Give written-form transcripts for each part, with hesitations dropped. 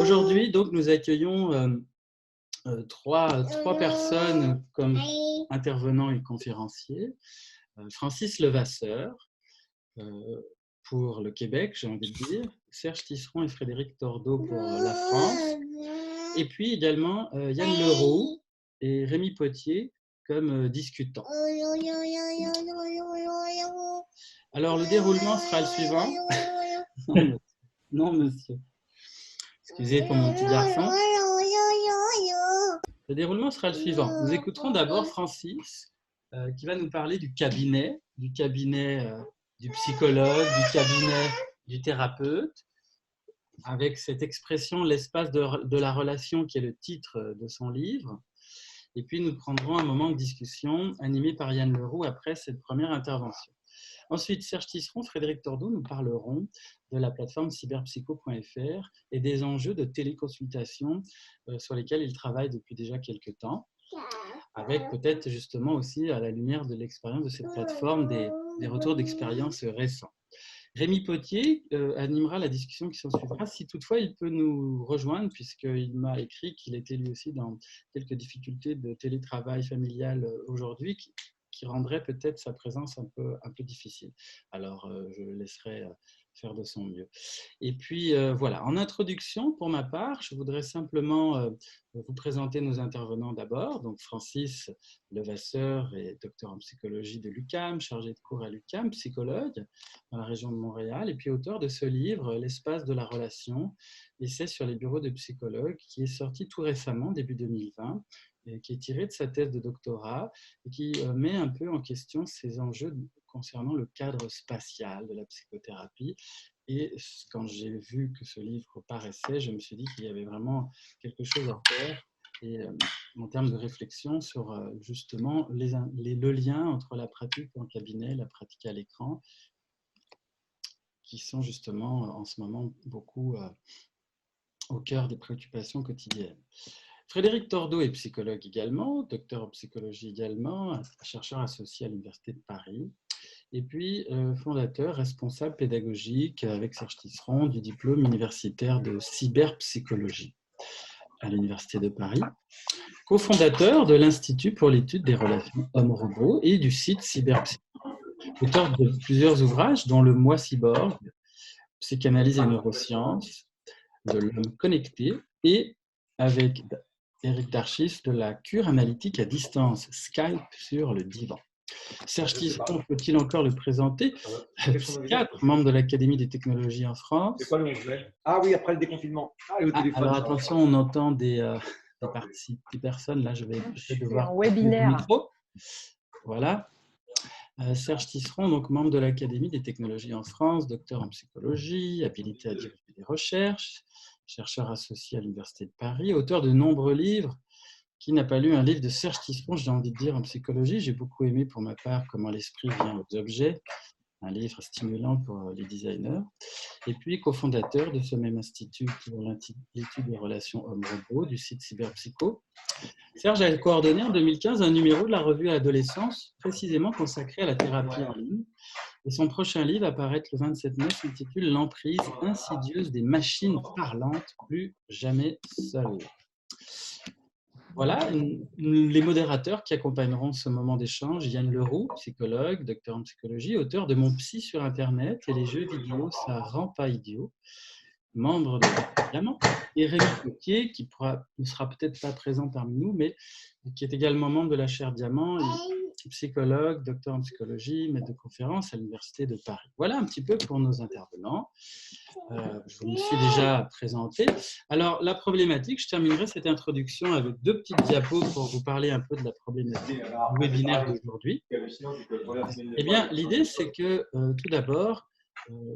Aujourd'hui, donc, nous accueillons trois personnes comme intervenants et conférenciers. Francis Levasseur, pour le Québec, j'ai envie de dire, Serge Tisseron et Frédéric Tordeau pour la France, et puis également Yann Leroux et Rémi Potier comme discutants. Alors, le déroulement sera le suivant. Non, monsieur. Excusez pour mon petit garçon. Le déroulement sera le suivant. Nous écouterons d'abord Francis, qui va nous parler du cabinet du psychologue, du cabinet du thérapeute, avec cette expression « l'espace de la relation » qui est le titre de son livre. Et puis, nous prendrons un moment de discussion animé par Yann Leroux après cette première intervention. Ensuite, Serge Tisseron, Frédéric Tordeau nous parleront de la plateforme cyberpsycho.fr et des enjeux de téléconsultation sur lesquels ils travaillent depuis déjà quelques temps, avec peut-être justement aussi à la lumière de l'expérience de cette plateforme des retours d'expérience récents. Rémi Potier animera la discussion qui s'en suivra, si toutefois il peut nous rejoindre, puisqu'il m'a écrit qu'il était lui aussi dans quelques difficultés de télétravail familial aujourd'hui, qui rendrait peut-être sa présence un peu difficile. Alors, je le laisserai faire de son mieux. Et puis, voilà. En introduction, pour ma part, je voudrais simplement vous présenter nos intervenants d'abord. Donc, Francis Levasseur est docteur en psychologie de l'UQAM, chargé de cours à l'UQAM, psychologue dans la région de Montréal, et puis auteur de ce livre, L'espace de la relation, essai sur les bureaux de psychologues, qui est sorti tout récemment, début 2020, et qui est tiré de sa thèse de doctorat et qui met un peu en question ces enjeux concernant le cadre spatial de la psychothérapie. Et quand j'ai vu que ce livre paraissait, je me suis dit qu'il y avait vraiment quelque chose à faire et, en termes de réflexion sur justement le lien entre la pratique en cabinet, la pratique à l'écran, qui sont justement en ce moment beaucoup au cœur des préoccupations quotidiennes. Frédéric Tordeau est psychologue également, docteur en psychologie également, chercheur associé à l'Université de Paris, et puis fondateur, responsable pédagogique avec Serge Tisseron du diplôme universitaire de cyberpsychologie à l'Université de Paris, cofondateur de l'Institut pour l'étude des relations hommes-robots et du site Cyberpsycho, auteur de plusieurs ouvrages dont Le Moi Cyborg, Psychanalyse et neurosciences, de l'homme connecté, et avec Éric Darchis de la cure analytique à distance, Skype sur le divan. Serge Tisseron, peut-il encore le présenter? Psychiatre, membre de l'Académie des technologies en France. C'est quoi le 11 mai? Ah oui, après le déconfinement. Alors attention, on entend des personnes. Là, je vais devoir en webinaire. le micro. Voilà. Serge Tisseron, donc membre de l'Académie des technologies en France, docteur en psychologie, habilité à diriger des recherches, chercheur associé à l'Université de Paris, auteur de nombreux livres. Qui n'a pas lu un livre de Serge Tisseron, j'ai envie de dire, en psychologie? J'ai beaucoup aimé pour ma part Comment l'esprit vient aux objets, un livre stimulant pour les designers. Et puis cofondateur de ce même institut pour l'étude des relations hommes-robots du site Cyberpsycho. Serge a coordonné en 2015 un numéro de la revue Adolescence, précisément consacré à la thérapie en ligne. Et son prochain livre, à paraître le 27 mai, s'intitule L'emprise insidieuse des machines parlantes, plus jamais seules. Voilà, les modérateurs qui accompagneront ce moment d'échange, Yann Leroux, psychologue, docteur en psychologie, auteur de Mon psy sur Internet et les jeux vidéo, ça rend pas idiot, membre de Diamant, et Rémi Potier, qui ne sera peut-être pas présent parmi nous, mais qui est également membre de la chaire Diamant, et psychologue, docteur en psychologie, maître de conférence à l'Université de Paris. Voilà un petit peu pour nos intervenants. Je vous me suis déjà présenté. Alors, la problématique, je terminerai cette introduction avec deux petites diapos pour vous parler un peu de la problématique du webinaire d'aujourd'hui. Eh bien, l'idée, c'est que, tout d'abord,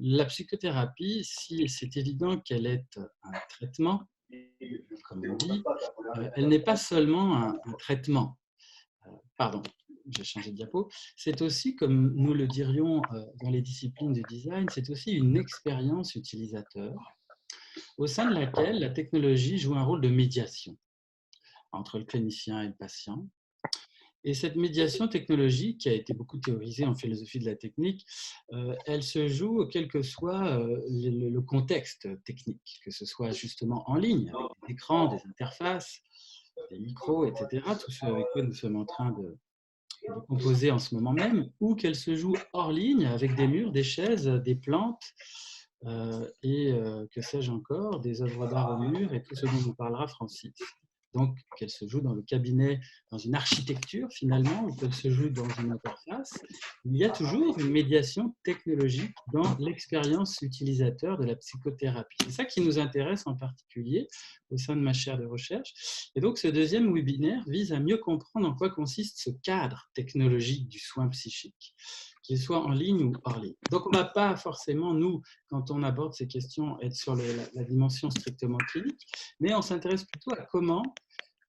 la psychothérapie, si c'est évident qu'elle est un traitement, comme on dit, elle n'est pas seulement un traitement. Pardon, j'ai changé de diapo. C'est aussi, comme nous le dirions dans les disciplines du design, c'est aussi une expérience utilisateur au sein de laquelle la technologie joue un rôle de médiation entre le clinicien et le patient, Et cette médiation technologique, qui a été beaucoup théorisée en philosophie de la technique, elle se joue quel que soit le contexte technique, que ce soit justement en ligne, avec des écrans, des interfaces, des micros, etc., tout ce avec quoi nous sommes en train de composer en ce moment même, ou qu'elle se joue hors ligne, avec des murs, des chaises, des plantes, et que sais-je encore, des œuvres d'art au mur, et tout ce dont nous parlera Francis. Donc, qu'elle se joue dans le cabinet, dans une architecture finalement, ou qu'elle se joue dans une interface, il y a toujours une médiation technologique dans l'expérience utilisateur de la psychothérapie. C'est ça qui nous intéresse en particulier au sein de ma chaire de recherche. Et donc, ce deuxième webinaire vise à mieux comprendre en quoi consiste ce cadre technologique du soin psychique, qu'il soit en ligne ou hors ligne. Donc, on ne va pas forcément, nous, quand on aborde ces questions, être sur la dimension strictement clinique, mais on s'intéresse plutôt à comment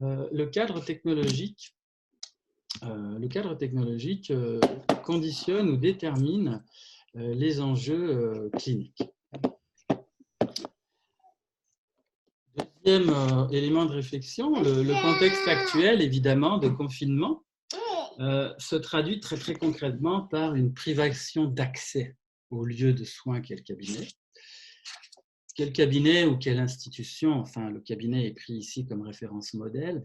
le cadre technologique conditionne ou détermine les enjeux cliniques. Deuxième élément de réflexion, le contexte actuel, évidemment, de confinement, se traduit très, très concrètement par une privation d'accès au lieu de soins qu'est le cabinet. Quel cabinet ou quelle institution, enfin le cabinet est pris ici comme référence modèle,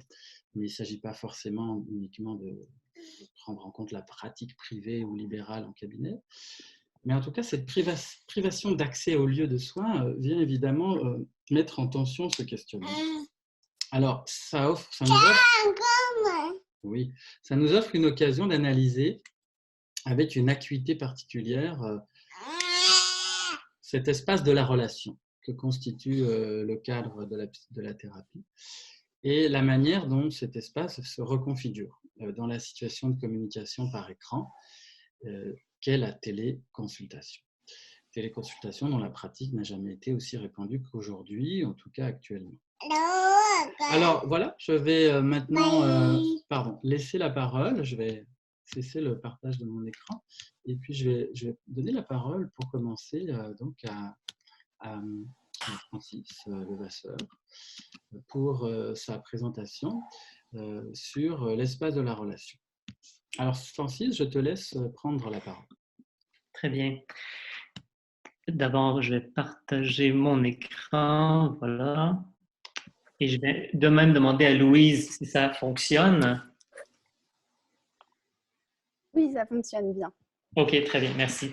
mais il ne s'agit pas forcément uniquement de prendre en compte la pratique privée ou libérale en cabinet. Mais en tout cas, cette privation d'accès au lieu de soins vient évidemment mettre en tension ce questionnement. Alors, ça nous offre une occasion d'analyser avec une acuité particulière cet espace de la relation que constitue le cadre de la thérapie et la manière dont cet espace se reconfigure dans la situation de communication par écran qu'est la téléconsultation. Téléconsultation dont la pratique n'a jamais été aussi répandue qu'aujourd'hui, en tout cas actuellement. Alors voilà, je vais maintenant laisser la parole, je vais cesser le partage de mon écran et puis je vais donner la parole pour commencer donc à Francis Levasseur pour sa présentation sur l'espace de la relation. Alors Francis, je te laisse prendre la parole. Très bien. D'abord, je vais partager mon écran, voilà. Et je vais de même demander à Louise si ça fonctionne. Oui, ça fonctionne bien. OK, très bien, merci.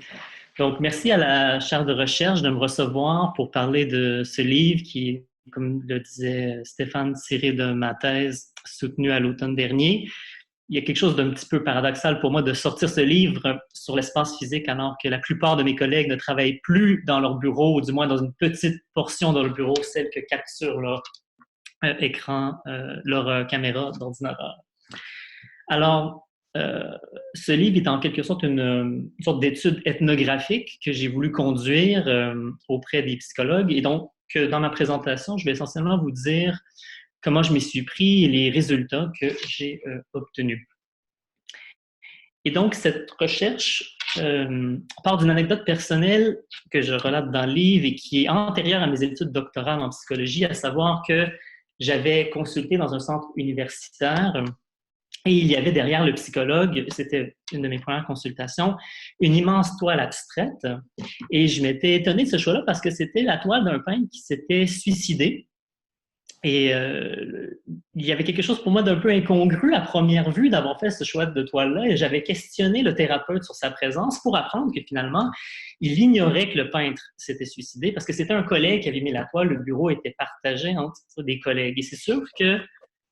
Donc, merci à la chaire de recherche de me recevoir pour parler de ce livre qui, comme le disait Stéphane, tiré de ma thèse soutenue à l'automne dernier. Il y a quelque chose d'un petit peu paradoxal pour moi de sortir ce livre sur l'espace physique alors que la plupart de mes collègues ne travaillent plus dans leur bureau, ou du moins dans une petite portion de leur bureau, celle que capture leur écran, leur caméra d'ordinateur. Alors, ce livre est en quelque sorte une sorte d'étude ethnographique que j'ai voulu conduire auprès des psychologues. Et donc, dans ma présentation, je vais essentiellement vous dire comment je m'y suis pris et les résultats que j'ai obtenus. Et donc, cette recherche part d'une anecdote personnelle que je relate dans le livre et qui est antérieure à mes études doctorales en psychologie, à savoir que j'avais consulté dans un centre universitaire et il y avait derrière le psychologue, c'était une de mes premières consultations, une immense toile abstraite. Et je m'étais étonné de ce choix-là parce que c'était la toile d'un peintre qui s'était suicidé. Et il y avait quelque chose pour moi d'un peu incongru à première vue d'avoir fait ce choix de toile-là. Et j'avais questionné le thérapeute sur sa présence pour apprendre que finalement, il ignorait que le peintre s'était suicidé parce que c'était un collègue qui avait mis la toile. Le bureau était partagé entre des collègues. Et c'est sûr que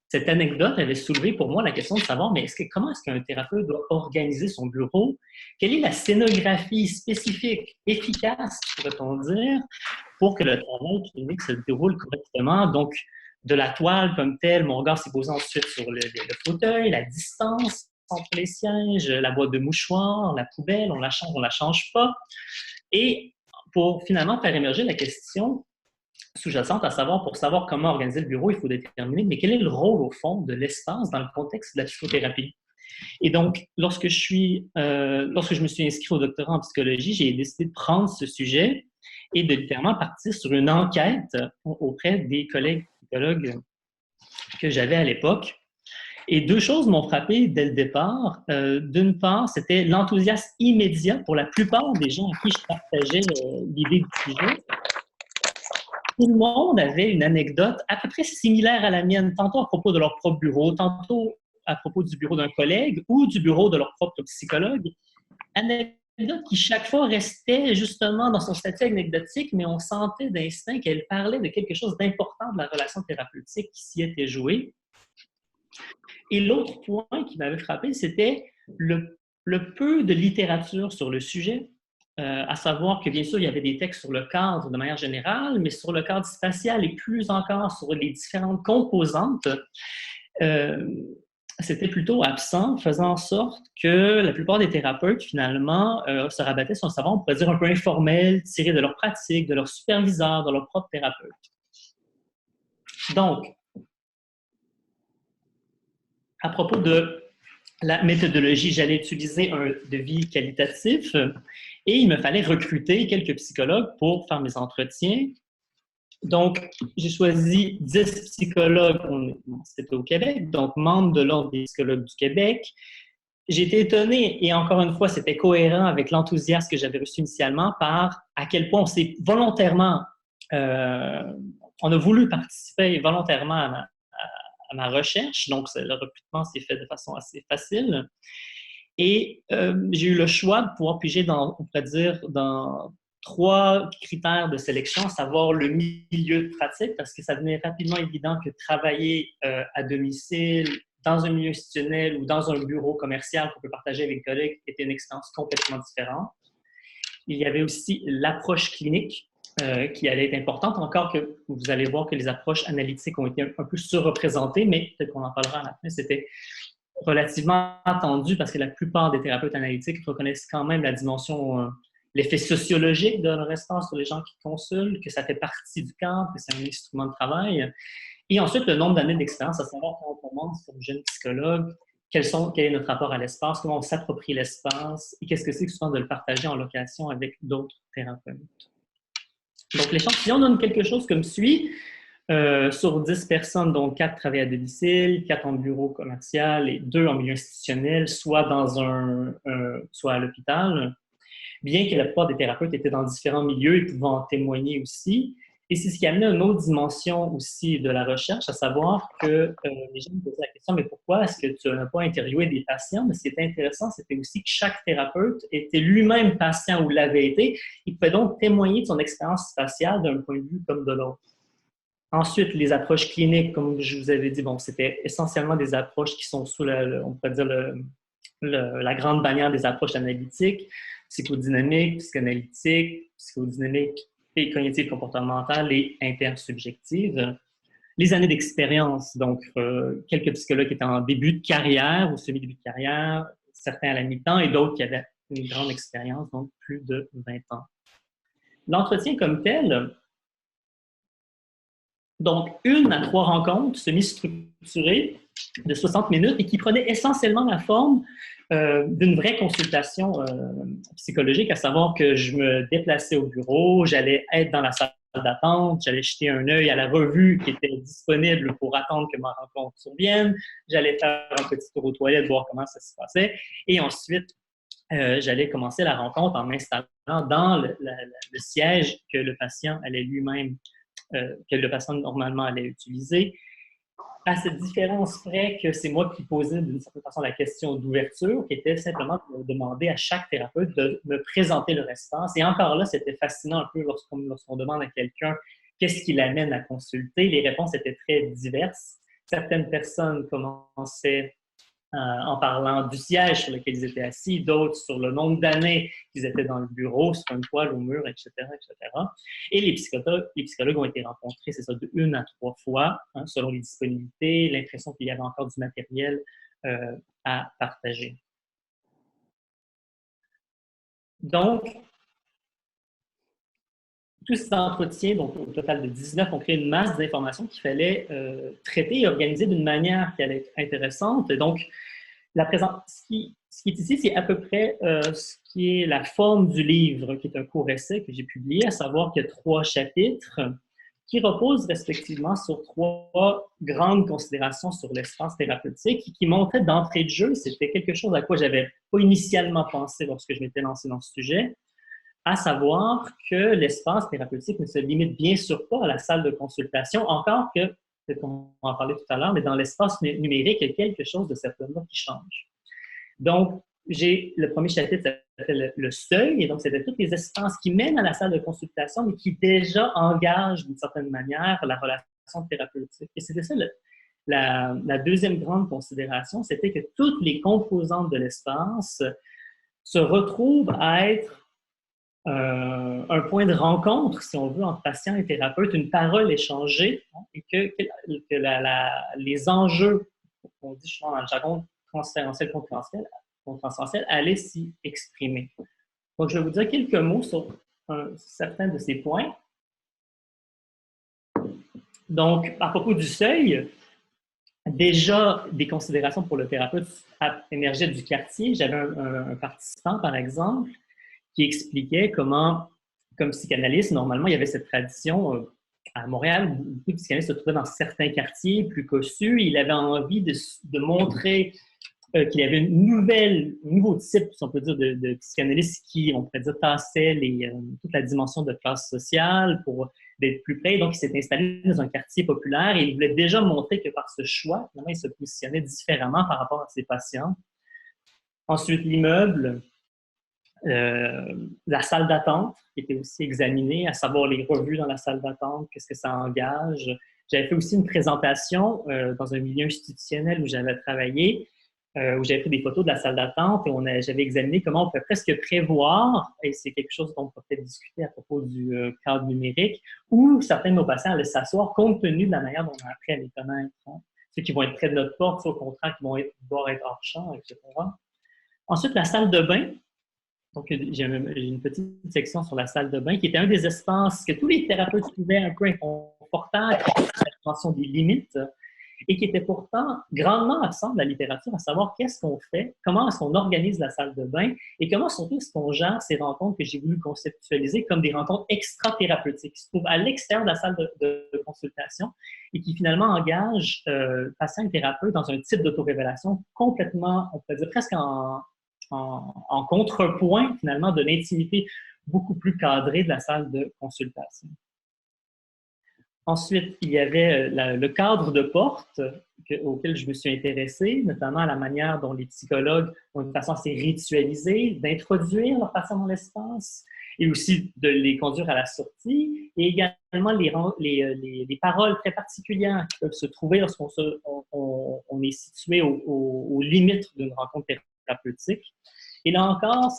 cette anecdote avait soulevé pour moi la question de savoir, mais comment est-ce qu'un thérapeute doit organiser son bureau? Quelle est la scénographie spécifique, efficace, pourrait-on dire, pour que le travail clinique se déroule correctement? Donc, de la toile comme telle, mon regard s'est posé ensuite sur le fauteuil, la distance entre les sièges, la boîte de mouchoirs, la poubelle, on la change pas. Et pour finalement faire émerger la question sous-jacente, à savoir, pour savoir comment organiser le bureau, il faut déterminer, mais quel est le rôle, au fond, de l'espace dans le contexte de la psychothérapie? Et donc, lorsque je me suis inscrit au doctorat en psychologie, j'ai décidé de prendre ce sujet et de littéralement partir sur une enquête auprès des collègues psychologues que j'avais à l'époque. Et deux choses m'ont frappé dès le départ. D'une part, c'était l'enthousiasme immédiat pour la plupart des gens à qui je partageais l'idée du sujet. Tout le monde avait une anecdote à peu près similaire à la mienne, tantôt à propos de leur propre bureau, tantôt à propos du bureau d'un collègue ou du bureau de leur propre psychologue. Anecdote qui chaque fois restait justement dans son statut anecdotique, mais on sentait d'instinct qu'elle parlait de quelque chose d'important de la relation thérapeutique qui s'y était jouée. Et l'autre point qui m'avait frappé, c'était le peu de littérature sur le sujet, à savoir que bien sûr, il y avait des textes sur le cadre de manière générale, mais sur le cadre spatial et plus encore sur les différentes composantes, c'était plutôt absent, faisant en sorte que la plupart des thérapeutes, finalement, se rabattaient sur un savoir, on pourrait dire, un peu informel, tiré de leur pratique, de leur superviseur, de leur propre thérapeute. Donc, à propos de la méthodologie, j'allais utiliser un devis qualitatif et il me fallait recruter quelques psychologues pour faire mes entretiens. Donc, j'ai choisi 10 psychologues, c'était au Québec, donc membres de l'Ordre des psychologues du Québec. J'ai été étonné, et encore une fois, c'était cohérent avec l'enthousiasme que j'avais reçu initialement par à quel point on s'est volontairement, on a voulu participer volontairement à ma recherche, donc le recrutement s'est fait de façon assez facile. Et j'ai eu le choix de pouvoir piger dans, on pourrait dire, dans 3 critères de sélection, à savoir le milieu de pratique, parce que ça devenait rapidement évident que travailler à domicile, dans un milieu institutionnel ou dans un bureau commercial qu'on peut partager avec des collègues était une expérience complètement différente. Il y avait aussi l'approche clinique qui allait être importante, encore que vous allez voir que les approches analytiques ont été un peu surreprésentées, mais peut-être qu'on en parlera à la fin, c'était relativement attendu parce que la plupart des thérapeutes analytiques reconnaissent quand même la dimension, l'effet sociologique de leur espace sur les gens qui consultent, que ça fait partie du cadre, que c'est un instrument de travail. Et ensuite, le nombre d'années d'expérience, à savoir quand on commence comme jeune psychologue, quel est notre rapport à l'espace, comment on s'approprie l'espace et qu'est-ce que c'est que souvent de le partager en location avec d'autres thérapeutes. Donc, l'échantillon donne quelque chose comme suit. Sur 10 personnes, dont 4 travaillent à domicile, 4 en bureau commercial et 2 en milieu institutionnel, soit soit à l'hôpital. Bien que la plupart des thérapeutes étaient dans différents milieux et pouvant en témoigner aussi. Et c'est ce qui a amené une autre dimension aussi de la recherche, à savoir que les gens me posaient la question, mais pourquoi est-ce que tu n'as pas interviewé des patients? Mais ce qui était intéressant, c'était aussi que chaque thérapeute était lui-même patient ou l'avait été. Il pouvait donc témoigner de son expérience spatiale d'un point de vue comme de l'autre. Ensuite, les approches cliniques, comme je vous avais dit, bon, c'était essentiellement des approches qui sont sous on pourrait dire la grande bannière des approches analytiques, psychodynamiques, psychanalytiques, psychodynamiques et cognitives comportementales et intersubjectives. Les années d'expérience, donc quelques psychologues qui étaient en début de carrière ou semi-début de carrière, certains à la mi-temps et d'autres qui avaient une grande expérience, donc plus de 20 ans. L'entretien comme tel, donc 1 à 3 rencontres semi-structurées de 60 minutes et qui prenaient essentiellement la forme d'une vraie consultation psychologique, à savoir que je me déplaçais au bureau, j'allais être dans la salle d'attente, j'allais jeter un œil à la revue qui était disponible pour attendre que ma rencontre survienne, j'allais faire un petit tour aux toilettes, voir comment ça se passait, et ensuite, j'allais commencer la rencontre en m'installant dans le siège que le patient allait lui-même, que le patient normalement allait utiliser. À cette différence près que c'est moi qui posais d'une certaine façon la question d'ouverture, qui était simplement de demander à chaque thérapeute de me présenter leur espace. Et encore là, c'était fascinant un peu lorsqu'on demande à quelqu'un qu'est-ce qui l'amène à consulter. Les réponses étaient très diverses. Certaines personnes commençaient en parlant du siège sur lequel ils étaient assis, d'autres sur le nombre d'années qu'ils étaient dans le bureau, sur une toile au mur, etc., etc. Et les psychologues ont été rencontrés, c'est ça, de 1 à 3 fois, hein, selon les disponibilités, l'impression qu'il y avait encore du matériel à partager. Donc, tous ces entretiens, donc au total de 19, ont créé une masse d'informations qu'il fallait traiter et organiser d'une manière qui allait être intéressante. Et donc, ce qui est ici, c'est à peu près ce qui est la forme du livre, qui est un court essai que j'ai publié, à savoir qu'il y a 3 chapitres qui reposent respectivement sur trois grandes considérations sur l'espace thérapeutique et qui montraient d'entrée de jeu, c'était quelque chose à quoi je n'avais pas initialement pensé lorsque je m'étais lancé dans ce sujet, à savoir que l'espace thérapeutique ne se limite bien sûr pas à la salle de consultation, encore que, peut-être qu'on en parlait tout à l'heure, mais dans l'espace numérique, il y a quelque chose de cet ordre-là qui change. Donc, le premier chapitre s'appelle le seuil, et donc c'était tous les espaces qui mènent à la salle de consultation, mais qui déjà engagent d'une certaine manière la relation thérapeutique. Et c'était ça la deuxième grande considération, c'était que toutes les composantes de l'espace se retrouvent à être un point de rencontre, si on veut, entre patient et thérapeute, une parole échangée, hein, et que les enjeux, on dit souvent dans le jargon transférentiel conscientiel, allaient s'y exprimer. Donc, je vais vous dire quelques mots sur certains de ces points. Donc, à propos du seuil, déjà des considérations pour le thérapeute émergeaient du quartier. J'avais un participant, par exemple, qui expliquait comment, comme psychanalyste, normalement, il y avait cette tradition à Montréal, beaucoup de psychanalystes se trouvaient dans certains quartiers plus cossus. Il avait envie de montrer qu'il y avait un nouveau type, si on peut dire, de psychanalyste qui, on pourrait dire, tassait toute la dimension de classe sociale pour d'être plus près. Donc, il s'est installé dans un quartier populaire et il voulait déjà montrer que par ce choix, finalement, il se positionnait différemment par rapport à ses patients. Ensuite, l'immeuble, la salle d'attente qui était aussi examinée, à savoir les revues dans la salle d'attente, qu'est-ce que ça engage. J'avais fait aussi une présentation dans un milieu institutionnel où j'avais travaillé, où j'avais pris des photos de la salle d'attente et j'avais examiné comment on peut presque prévoir, et c'est quelque chose dont on peut peut-être discuter à propos du cadre numérique, où certains de nos patients allaient s'asseoir compte tenu de la manière dont on a appris à les connaître. Hein. Ceux qui vont être près de notre porte, ceux au contraire qui vont devoir être hors champ, etc. Ensuite, la salle de bain. Donc, j'ai une petite section sur la salle de bain qui était un des espaces que tous les thérapeutes trouvaient un peu inconfortable, la compréhension des limites, et qui était pourtant grandement absent de la littérature, à savoir qu'est-ce qu'on fait, comment est-ce qu'on organise la salle de bain et comment surtout est-ce qu'on gère ces rencontres que j'ai voulu conceptualiser comme des rencontres extra-thérapeutiques qui se trouvent à l'extérieur de la salle de consultation et qui finalement engagent patients et thérapeutes dans un type d'autorévélation complètement, on pourrait dire presque en contrepoint finalement de l'intimité beaucoup plus cadrée de la salle de consultation. Ensuite, il y avait le cadre de porte auquel je me suis intéressé, notamment à la manière dont les psychologues ont une façon assez ritualisée d'introduire leurs patients dans l'espace et aussi de les conduire à la sortie, et également les paroles très particulières qui peuvent se trouver lorsqu'on est situé aux limites d'une rencontre thérapeutique. Et là encore,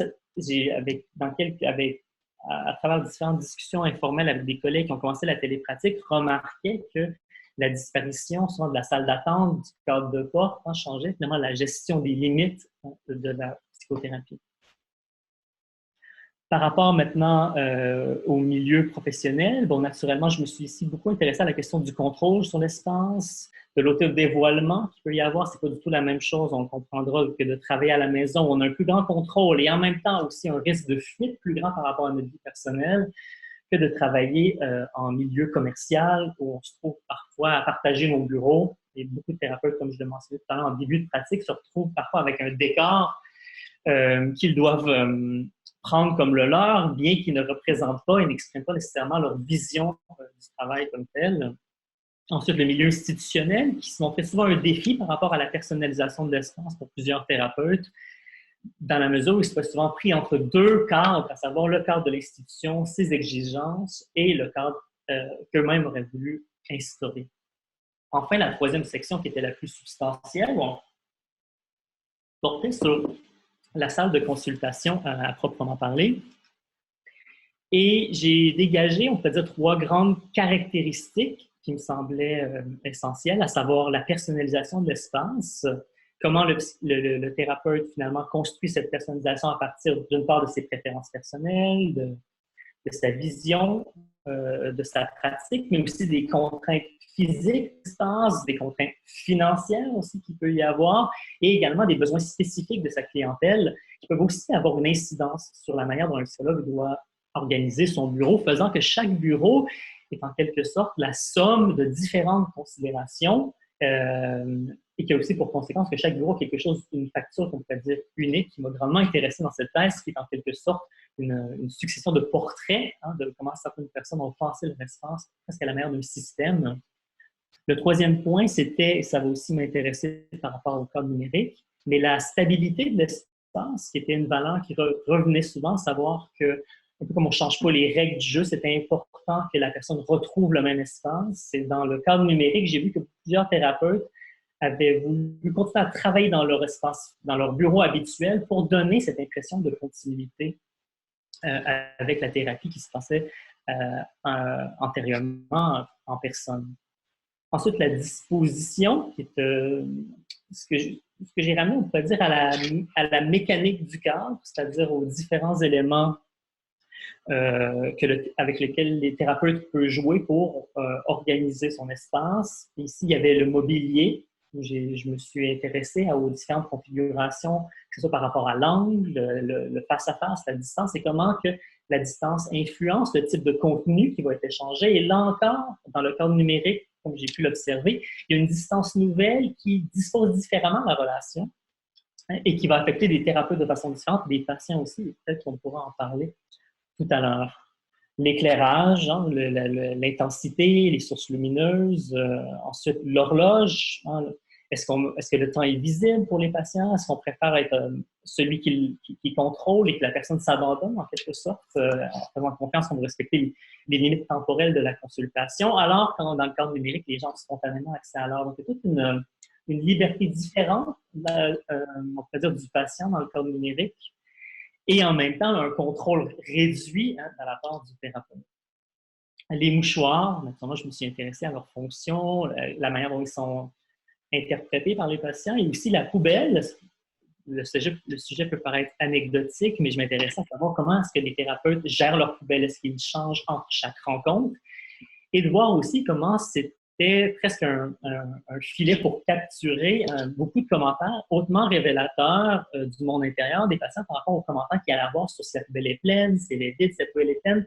à travers différentes discussions informelles avec des collègues qui ont commencé la télépratique, remarquaient que la disparition souvent de la salle d'attente, du cadre de porte, a changé finalement la gestion des limites de la psychothérapie. Par rapport maintenant au milieu professionnel, bon, naturellement, je me suis ici beaucoup intéressée à la question du contrôle sur l'espace, de l'auto-dévoilement qu'il peut y avoir. C'est pas du tout la même chose, on comprendra, que de travailler à la maison où on a un plus grand contrôle et en même temps aussi un risque de fuite plus grand par rapport à notre vie personnelle que de travailler en milieu commercial où on se trouve parfois à partager nos bureaux. Et beaucoup de thérapeutes, comme je le mentionnais tout à l'heure, en début de pratique, se retrouvent parfois avec un décor qu'ils doivent prendre comme le leur, bien qu'ils ne représentent pas et n'expriment pas nécessairement leur vision du travail comme tel. Ensuite, le milieu institutionnel, qui se montrait souvent un défi par rapport à la personnalisation de l'espace pour plusieurs thérapeutes, dans la mesure où il se fait souvent pris entre deux cadres, à savoir le cadre de l'institution, ses exigences, et le cadre qu'eux-mêmes auraient voulu instaurer. Enfin, la troisième section, qui était la plus substantielle, on portait sur la salle de consultation à proprement parler. Et j'ai dégagé, on peut dire, trois grandes caractéristiques qui me semblaient essentielles, à savoir la personnalisation de l'espace, comment le thérapeute finalement construit cette personnalisation à partir d'une part de ses préférences personnelles, de sa vision, de sa pratique, mais aussi des contraintes physiques, des contraintes financières aussi qu'il peut y avoir, et également des besoins spécifiques de sa clientèle qui peuvent aussi avoir une incidence sur la manière dont un psychologue doit organiser son bureau, faisant que chaque bureau est en quelque sorte la somme de différentes considérations et qui a aussi pour conséquence que chaque bureau a quelque chose, une facture qu'on pourrait dire unique, qui m'a grandement intéressé dans cette thèse, qui est en quelque sorte une succession de portraits de comment certaines personnes ont pensé leur espace presque à la manière d'un système. Le troisième point, c'était, et ça va aussi m'intéresser par rapport au cadre numérique, mais la stabilité de l'espace, qui était une valeur qui revenait souvent, savoir que, un peu comme on ne change pas les règles du jeu, c'était important que la personne retrouve le même espace. Et dans le cadre numérique, j'ai vu que plusieurs thérapeutes avaient voulu continuer à travailler dans leur espace, dans leur bureau habituel pour donner cette impression de continuité avec la thérapie qui se passait antérieurement en personne. Ensuite, la disposition, qui est ce que j'ai ramené, on pourrait dire, à la mécanique du cadre, c'est-à-dire aux différents éléments avec lesquels les thérapeutes peuvent jouer pour organiser son espace. Ici, il y avait le mobilier. Je me suis intéressé aux différentes configurations, que ce soit par rapport à l'angle, le face-à-face, la distance, et comment que la distance influence le type de contenu qui va être échangé. Et là encore, dans le cadre numérique, comme j'ai pu l'observer, il y a une distance nouvelle qui dispose différemment de la relation et qui va affecter des thérapeutes de façon différente, des patients aussi. Peut-être qu'on pourra en parler tout à l'heure. L'éclairage, l'intensité, les sources lumineuses, ensuite l'horloge. Est-ce que le temps est visible pour les patients? Est-ce qu'on préfère être celui qui contrôle et que la personne s'abandonne en quelque sorte, en faisant confiance, on doit respecter les limites temporelles de la consultation, alors quand dans le cadre numérique, les gens ont spontanément accès à l'heure. Donc, il y a toute une liberté différente, on peut dire, du patient dans le cadre numérique, et en même temps un contrôle réduit de la part du thérapeute. Les mouchoirs, maintenant, je me suis intéressé à leur fonction, la manière dont ils sont interprétés par les patients, et aussi la poubelle. Le sujet peut paraître anecdotique, mais je m'intéressais à savoir comment est-ce que les thérapeutes gèrent leur poubelle, est-ce qu'ils changent entre chaque rencontre, et de voir aussi comment c'était presque un filet pour capturer beaucoup de commentaires hautement révélateurs du monde intérieur des patients par rapport aux commentaires qu'il y a à avoir sur si la poubelle est pleine, si elle est vide, si la poubelle est pleine.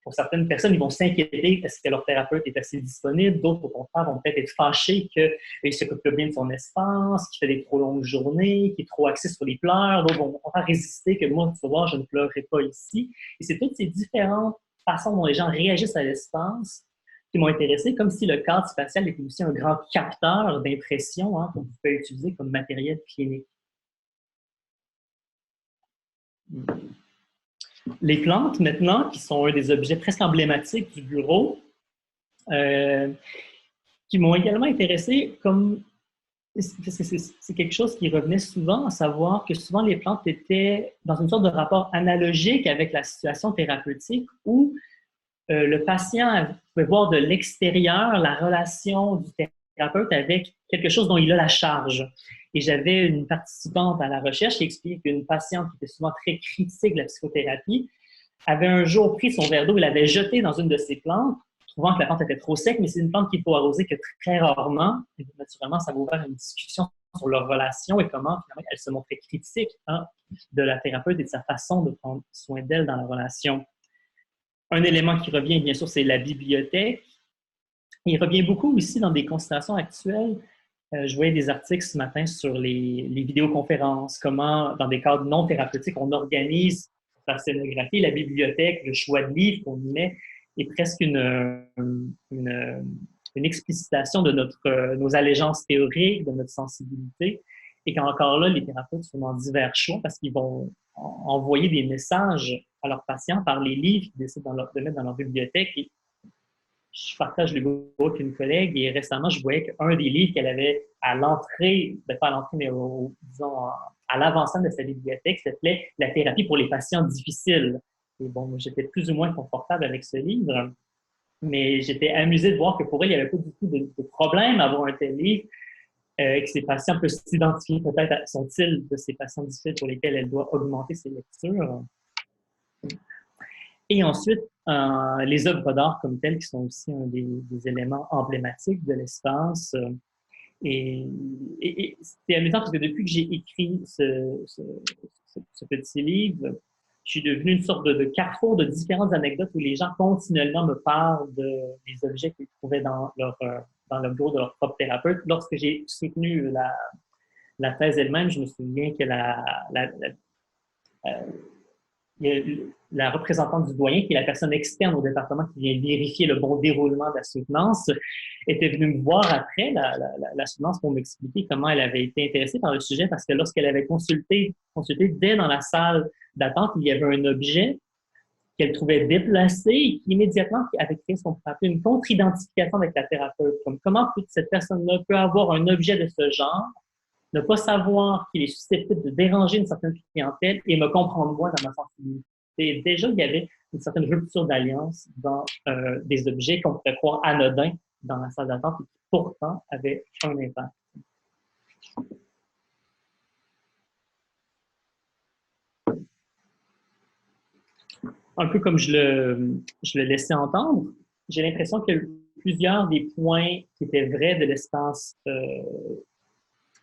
Pour certaines personnes, ils vont s'inquiéter est-ce que leur thérapeute est assez disponible. D'autres, au contraire, vont peut-être être fâchés qu'il ne s'occupe bien de son espace, qu'il fait des trop longues journées, qu'il est trop axé sur les pleurs. D'autres vont au contraire résister que moi, tu vas voir, je ne pleurerai pas ici. Et c'est toutes ces différentes façons dont les gens réagissent à l'espace qui m'ont intéressé, comme si le cadre spatial était aussi un grand capteur d'impression qu'on pouvait utiliser comme matériel clinique. Les plantes, maintenant, qui sont un des objets presque emblématiques du bureau, qui m'ont également intéressé parce que c'est quelque chose qui revenait souvent, à savoir que souvent les plantes étaient dans une sorte de rapport analogique avec la situation thérapeutique où le patient pouvait voir de l'extérieur la relation du thérapeute avec quelque chose dont il a la charge. Et j'avais une participante à la recherche qui expliquait qu'une patiente qui était souvent très critique de la psychothérapie avait un jour pris son verre d'eau et l'avait jeté dans une de ses plantes, trouvant que la plante était trop sec, mais c'est une plante qu'il faut arroser que très rarement. Et naturellement, ça va ouvrir une discussion sur leur relation et comment finalement elle se montrait critique de la thérapeute et de sa façon de prendre soin d'elle dans la relation. Un élément qui revient, bien sûr, c'est la bibliothèque. Il revient beaucoup aussi dans des considérations actuelles. Je voyais des articles ce matin sur les vidéoconférences, comment, dans des cadres non thérapeutiques, on organise la scénographie, la bibliothèque, le choix de livres qu'on y met, est presque une explicitation de nos allégeances théoriques, de notre sensibilité. Et qu'encore là, les thérapeutes sont dans divers choix parce qu'ils vont envoyer des messages à leurs patients par les livres qu'ils décident de mettre dans leur bibliothèque. Et je partage le bureau avec une collègue et récemment, je voyais qu'un des livres qu'elle avait à l'entrée, pas à l'entrée, mais disons à l'avant-scène de sa bibliothèque, s'appelait « La thérapie pour les patients difficiles ». Et bon, j'étais plus ou moins confortable avec ce livre, mais j'étais amusée de voir que pour elle, il n'y avait pas du tout de problème à avoir un tel livre, que ses patients peuvent s'identifier peut-être à son-il de ces patients difficiles pour lesquels elle doit augmenter ses lectures. Et ensuite, les œuvres d'art comme telles, qui sont aussi un des éléments emblématiques de l'espace. Et c'est amusant parce que depuis que j'ai écrit ce petit livre, je suis devenu une sorte de carrefour de différentes anecdotes où les gens continuellement me parlent des objets qu'ils trouvaient dans le bureau de leur propre thérapeute. Lorsque j'ai soutenu la thèse elle-même, je me souviens que la représentante du doyen, qui est la personne externe au département qui vient vérifier le bon déroulement de la soutenance, était venue me voir après la soutenance pour m'expliquer comment elle avait été intéressée par le sujet, parce que lorsqu'elle avait consulté dès dans la salle d'attente, il y avait un objet qu'elle trouvait déplacé et qui immédiatement avait créé ce qu'on pourrait appeler une contre-identification avec la thérapeute. Comme comment cette personne-là peut avoir un objet de ce genre, ne pas savoir qu'il est susceptible de déranger une certaine clientèle et me comprendre moi dans ma sensibilité. Et déjà, il y avait une certaine rupture d'alliance dans des objets qu'on pourrait croire anodins dans la salle d'attente et qui pourtant avaient un impact. Un peu comme je le laissais entendre, j'ai l'impression que plusieurs des points qui étaient vrais de l'espace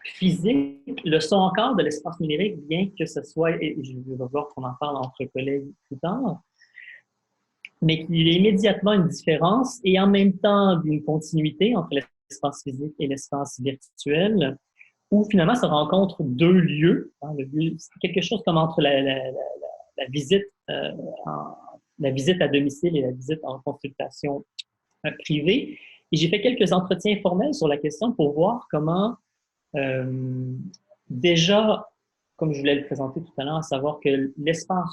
physique le sont encore de l'espace numérique, bien que ce soit, et je vais voir qu'on en parle entre collègues plus tard, mais qu'il y ait immédiatement une différence et en même temps une continuité entre l'espace physique et l'espace virtuel, où finalement se rencontrent deux lieux. Hein, c'est quelque chose comme entre la visite la visite à domicile et la visite en consultation privée. Et j'ai fait quelques entretiens formels sur la question pour voir comment déjà, comme je voulais le présenter tout à l'heure, à savoir que l'espace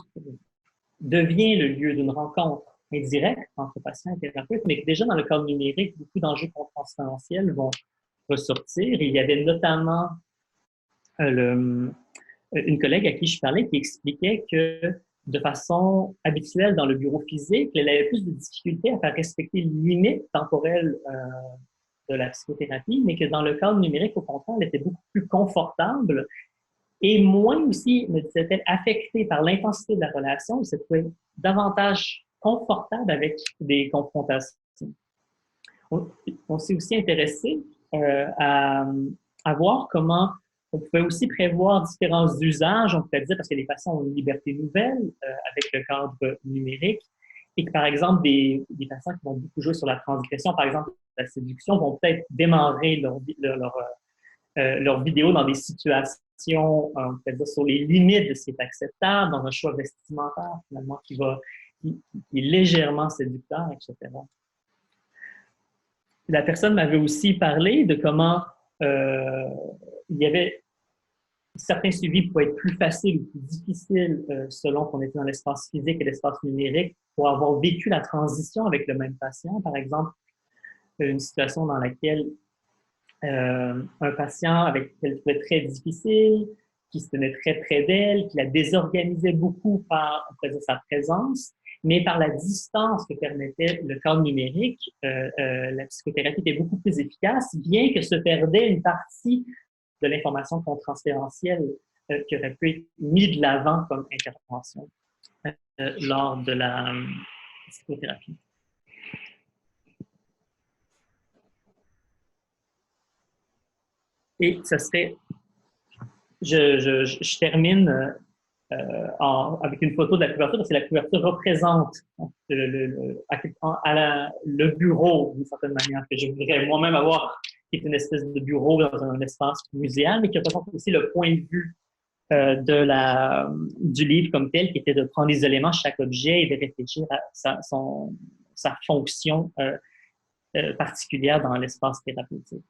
devient le lieu d'une rencontre indirecte entre patient et thérapeute, mais que déjà dans le cadre numérique, beaucoup d'enjeux transférentiels vont ressortir. Et il y avait notamment une collègue à qui je parlais qui expliquait que de façon habituelle dans le bureau physique, elle avait plus de difficultés à faire respecter les limites temporelles de la psychothérapie, mais que dans le cadre numérique, au contraire, elle était beaucoup plus confortable et moins aussi, me disait-elle, affectée par l'intensité de la relation. Elle s'est trouvée davantage confortable avec des confrontations. On s'est aussi intéressé à voir comment on pouvait aussi prévoir différents usages, on pourrait dire, parce que les patients ont une liberté nouvelle avec le cadre numérique, et que, par exemple, des patients qui vont beaucoup jouer sur la transgression, par exemple, la séduction, vont peut-être démarrer leur vidéo dans des situations, on peut dire, sur les limites de ce qui est acceptable, dans un choix vestimentaire, finalement, qui est légèrement séducteur, etc. La personne m'avait aussi parlé de comment il y avait certains suivis pouvaient être plus faciles ou plus difficiles selon qu'on était dans l'espace physique et l'espace numérique pour avoir vécu la transition avec le même patient. Par exemple, une situation dans laquelle un patient avec qui elle trouvait très difficile, qui se tenait très près d'elle, qui la désorganisait beaucoup par, on pourrait dire, sa présence, mais par la distance que permettait le cadre numérique, la psychothérapie était beaucoup plus efficace, bien que se perdait une partie de l'information transférentielle qui aurait pu être mise de l'avant comme intervention lors de la psychothérapie. Et ce serait, je termine avec une photo de la couverture, parce que la couverture représente le bureau, d'une certaine manière, que je voudrais moi-même avoir, qui est une espèce de bureau dans un espace muséal, mais qui représente aussi le point de vue du livre comme tel, qui était de prendre isolément chaque objet et de réfléchir à sa fonction particulière dans l'espace thérapeutique.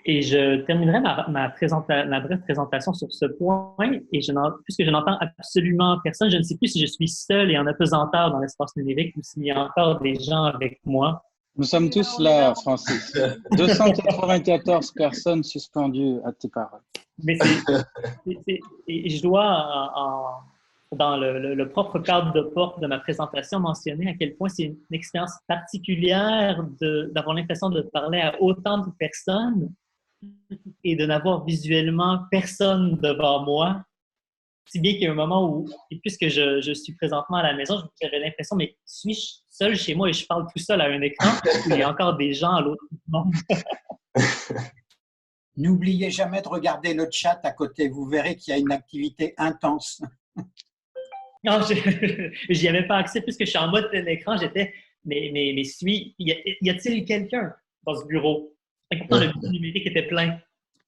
Et je terminerai ma brève présentation sur ce point, et puisque je n'entends absolument personne, je ne sais plus si je suis seul et en apesanteur dans l'espace numérique ou s'il y a encore des gens avec moi. Nous sommes tous là, Francis. 294 personnes suspendues à tes paroles. Mais et je dois, dans le propre cadre de porte de ma présentation, mentionner à quel point c'est une expérience particulière d'avoir l'impression de parler à autant de personnes et de n'avoir visuellement personne devant moi. Si bien qu'il y a un moment où, et puisque je suis présentement à la maison, j'avais l'impression, mais suis-je seul chez moi et je parle tout seul à un écran, ou il y a encore des gens à l'autre bout du monde? N'oubliez jamais de regarder le chat à côté. Vous verrez qu'il y a une activité intense. Non, j'y avais pas accès puisque je suis en mode plein écran. J'étais, y a-t-il quelqu'un dans ce bureau? Et pourtant, le bureau numérique était plein,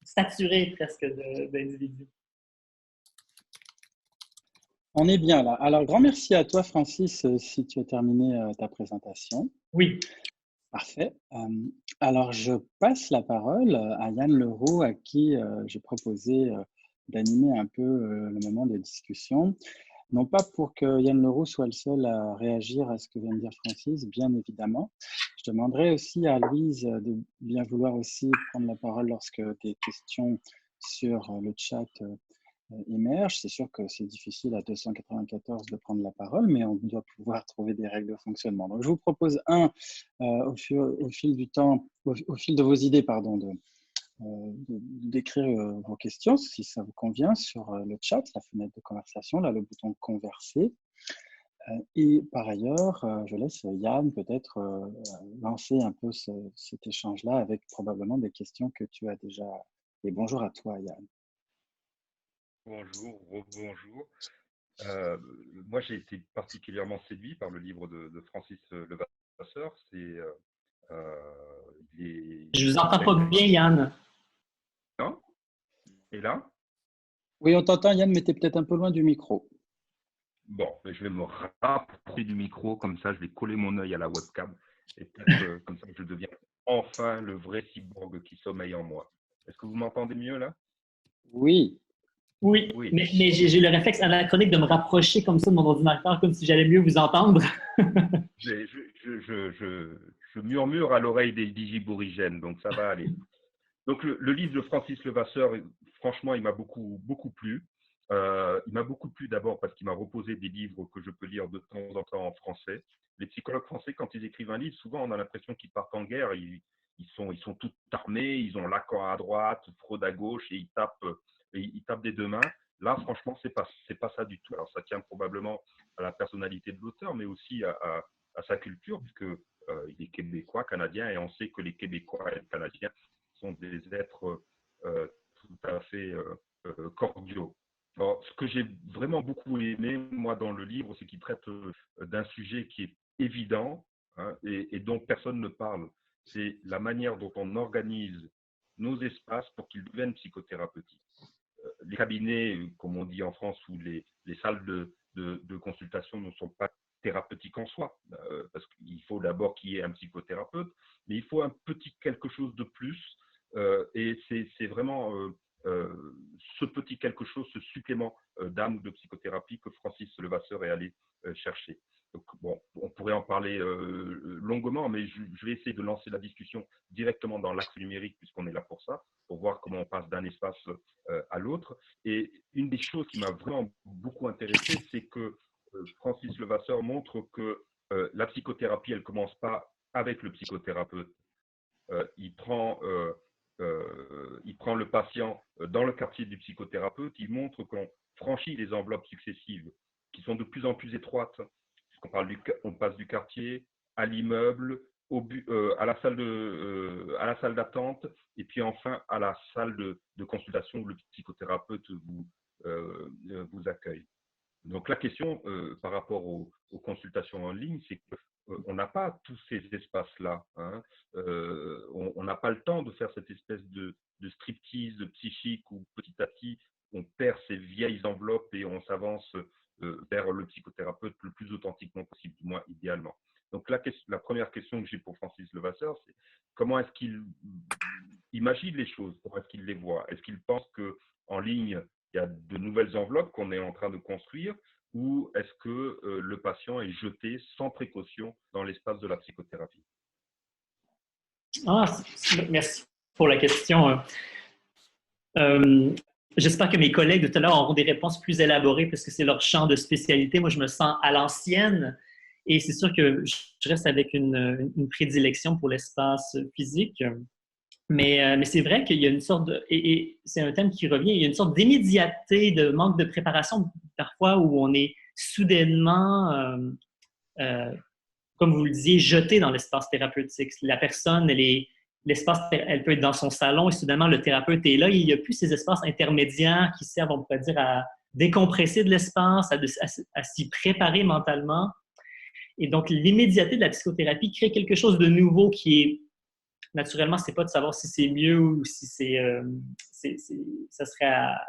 saturé presque d'individus. On est bien là. Alors, grand merci à toi, Francis, si tu as terminé ta présentation. Oui. Parfait. Alors, je passe la parole à Yann Leroux, à qui j'ai proposé d'animer un peu le moment de discussion. Non pas pour que Yann Leroux soit le seul à réagir à ce que vient de dire Francis, bien évidemment. Je demanderai aussi à Louise de bien vouloir aussi prendre la parole lorsque des questions sur le chat émergent. C'est sûr que c'est difficile à 294 de prendre la parole, mais on doit pouvoir trouver des règles de fonctionnement. Donc, je vous propose au fil du temps, au fil de vos idées, pardon, d'écrire vos questions, si ça vous convient, sur le chat, la fenêtre de conversation, là, le bouton « Converser ». Et par ailleurs, je laisse Yann peut-être lancer un peu cet échange-là avec probablement des questions que tu as déjà. Et bonjour à toi, Yann. Bonjour, bonjour. Moi, j'ai été particulièrement séduit par le livre de Francis Levasseur. Je vous entends pas bien, Yann. Non? Et là? Oui, on t'entend, Yann, mais tu es peut-être un peu loin du micro. Bon, je vais me rapprocher du micro, comme ça, je vais coller mon œil à la webcam. Et peut-être comme ça, je deviens enfin le vrai cyborg qui sommeille en moi. Est-ce que vous m'entendez mieux là? Oui. Oui, mais j'ai le réflexe anachronique de me rapprocher comme ça de mon ordinateur, comme si j'allais mieux vous entendre. je murmure à l'oreille des digiborigènes, donc ça va aller. Donc le livre de Francis Levasseur, franchement, il m'a beaucoup plu. Il m'a beaucoup plu d'abord parce qu'il m'a reposé des livres que je peux lire de temps en temps en français. Les psychologues français, quand ils écrivent un livre, souvent on a l'impression qu'ils partent en guerre. Ils sont tout armés, ils ont Lacan à droite, Freud à gauche et ils tapent des deux mains. Là, franchement, c'est pas ça du tout. Alors, ça tient probablement à la personnalité de l'auteur, mais aussi à sa culture, puisque il est québécois, canadien, et on sait que les Québécois et les Canadiens sont des êtres tout à fait cordiaux. Alors, ce que j'ai vraiment beaucoup aimé, moi, dans le livre, c'est qu'il traite d'un sujet qui est évident, hein, et dont personne ne parle. C'est la manière dont on organise nos espaces pour qu'ils deviennent psychothérapeutiques. Les cabinets, comme on dit en France, ou les salles de consultation ne sont pas thérapeutiques en soi, parce qu'il faut d'abord qu'il y ait un psychothérapeute, mais il faut un petit quelque chose de plus, et c'est vraiment ce petit quelque chose, ce supplément d'âme ou de psychothérapie que Francis Levasseur est allé chercher. Donc, bon, on pourrait en parler longuement, mais je vais essayer de lancer la discussion directement dans l'axe numérique, puisqu'on est là pour ça, pour voir comment on passe d'un espace à l'autre. Et une des choses qui m'a vraiment beaucoup intéressé, c'est que Francis Levasseur montre que la psychothérapie, elle ne commence pas avec le psychothérapeute. Il prend le patient dans le quartier du psychothérapeute, il montre qu'on franchit les enveloppes successives qui sont de plus en plus étroites. On passe du quartier à l'immeuble, à la salle d'attente, et puis enfin à la salle de consultation où le psychothérapeute vous accueille. Donc la question par rapport aux consultations en ligne, c'est qu'on n'a pas tous ces espaces-là. Hein. On n'a pas le temps de faire cette espèce de striptease psychique où petit à petit on perd ces vieilles enveloppes et on s'avance vers le psychothérapeute le plus authentiquement possible, du moins idéalement. Donc la première question que j'ai pour Francis Levasseur, c'est comment est-ce qu'il imagine les choses, comment est-ce qu'il les voit? Est-ce qu'il pense qu'en ligne, il y a de nouvelles enveloppes qu'on est en train de construire, ou est-ce que le patient est jeté sans précaution dans l'espace de la psychothérapie? Merci pour la question. J'espère que mes collègues de tout à l'heure auront des réponses plus élaborées parce que c'est leur champ de spécialité. Moi, je me sens à l'ancienne et c'est sûr que je reste avec une prédilection pour l'espace physique. Mais c'est vrai qu'il y a une sorte de… Et c'est un thème qui revient, il y a une sorte d'immédiateté, de manque de préparation parfois où on est soudainement, comme vous le disiez, jeté dans l'espace thérapeutique. La personne, elle est l'espace, elle peut être dans son salon et soudainement le thérapeute est là. Il n'y a plus ces espaces intermédiaires qui servent, on pourrait dire, à décompresser de l'espace, à s'y préparer mentalement. Et donc, l'immédiateté de la psychothérapie crée quelque chose de nouveau qui est, naturellement, c'est pas de savoir si c'est mieux ou si ça serait à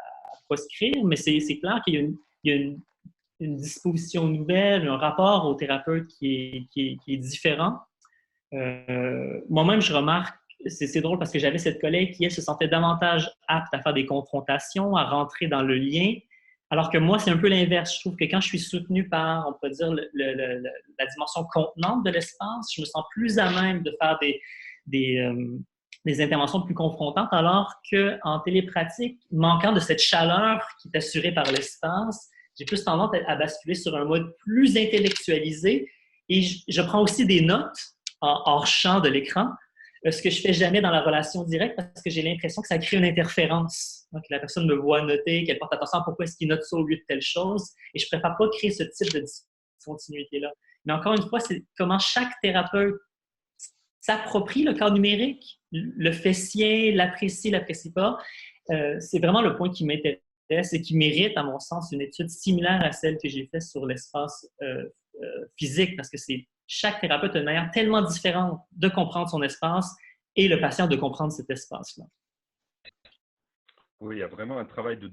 proscrire, mais c'est clair qu'il y a une disposition nouvelle, un rapport au thérapeute qui est différent. Moi-même, je remarque, c'est drôle parce que j'avais cette collègue qui, elle, se sentait davantage apte à faire des confrontations, à rentrer dans le lien, alors que moi, c'est un peu l'inverse. Je trouve que quand je suis soutenue par, on peut dire, la dimension contenante de l'espace, je me sens plus à même de faire des interventions plus confrontantes, alors qu'en télépratique, manquant de cette chaleur qui est assurée par l'espace, j'ai plus tendance à basculer sur un mode plus intellectualisé et je prends aussi des notes hors champ de l'écran, ce que je fais jamais dans la relation directe parce que j'ai l'impression que ça crée une interférence. Donc, la personne me voit noter, qu'elle porte attention à pourquoi est-ce qu'il note ça au lieu de telle chose et je préfère pas créer ce type de discontinuité-là. Mais encore une fois, c'est comment chaque thérapeute s'approprie le corps numérique, le fait sien, l'apprécie pas. C'est vraiment le point qui m'intéresse et qui mérite, à mon sens, une étude similaire à celle que j'ai faite sur l'espace physique, parce que c'est chaque thérapeute a une manière tellement différente de comprendre son espace et le patient de comprendre cet espace-là. Oui, il y a vraiment un travail de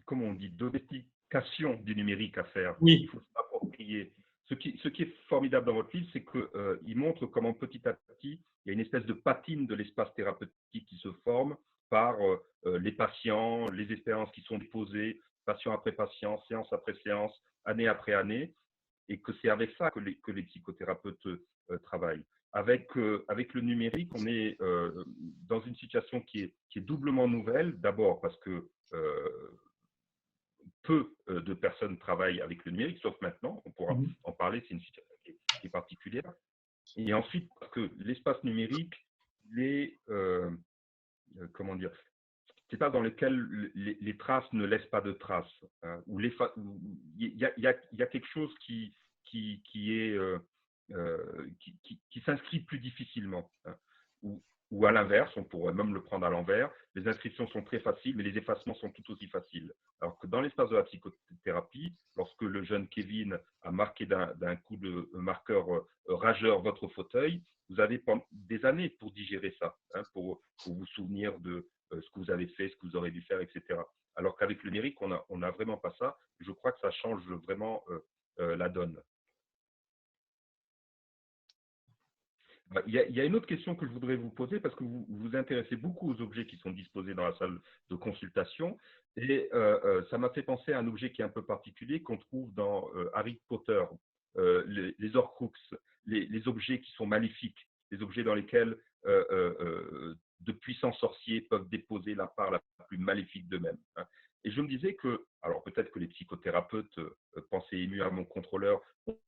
comment on dit, domestication du numérique à faire. Oui. Il faut s'approprier. Ce qui est formidable dans votre livre, c'est qu'il montre comment petit à petit, il y a une espèce de patine de l'espace thérapeutique qui se forme par les patients, les expériences qui sont déposées, patient après patient, séance après séance, année après année, et que c'est avec ça que les psychothérapeutes travaillent. Avec le numérique, on est dans une situation qui est doublement nouvelle. D'abord parce que peu de personnes travaillent avec le numérique, sauf maintenant, on pourra en parler, c'est une situation qui est particulière. Et ensuite, parce que l'espace numérique, comment dire, c'est pas dans lequel les traces ne laissent pas de traces, hein, où il y a quelque chose qui s'inscrit plus difficilement, hein, ou à l'inverse, on pourrait même le prendre à l'envers, les inscriptions sont très faciles, mais les effacements sont tout aussi faciles. Alors que dans l'espace de la psychothérapie, lorsque le jeune Kevin a marqué d'un coup de marqueur rageur votre fauteuil, vous avez des années pour digérer ça, hein, pour vous souvenir de ce que vous avez fait, ce que vous aurez dû faire, etc. Alors qu'avec le numérique, on n'a vraiment pas ça. Je crois que ça change vraiment la donne. Il y a une autre question que je voudrais vous poser parce que vous vous intéressez beaucoup aux objets qui sont disposés dans la salle de consultation et ça m'a fait penser à un objet qui est un peu particulier qu'on trouve dans Harry Potter, les Horcruxes, les objets qui sont maléfiques, les objets dans lesquels de puissants sorciers peuvent déposer la part la plus maléfique d'eux-mêmes, hein. Et je me disais que, alors peut-être que les psychothérapeutes, pensez ému à mon contrôleur,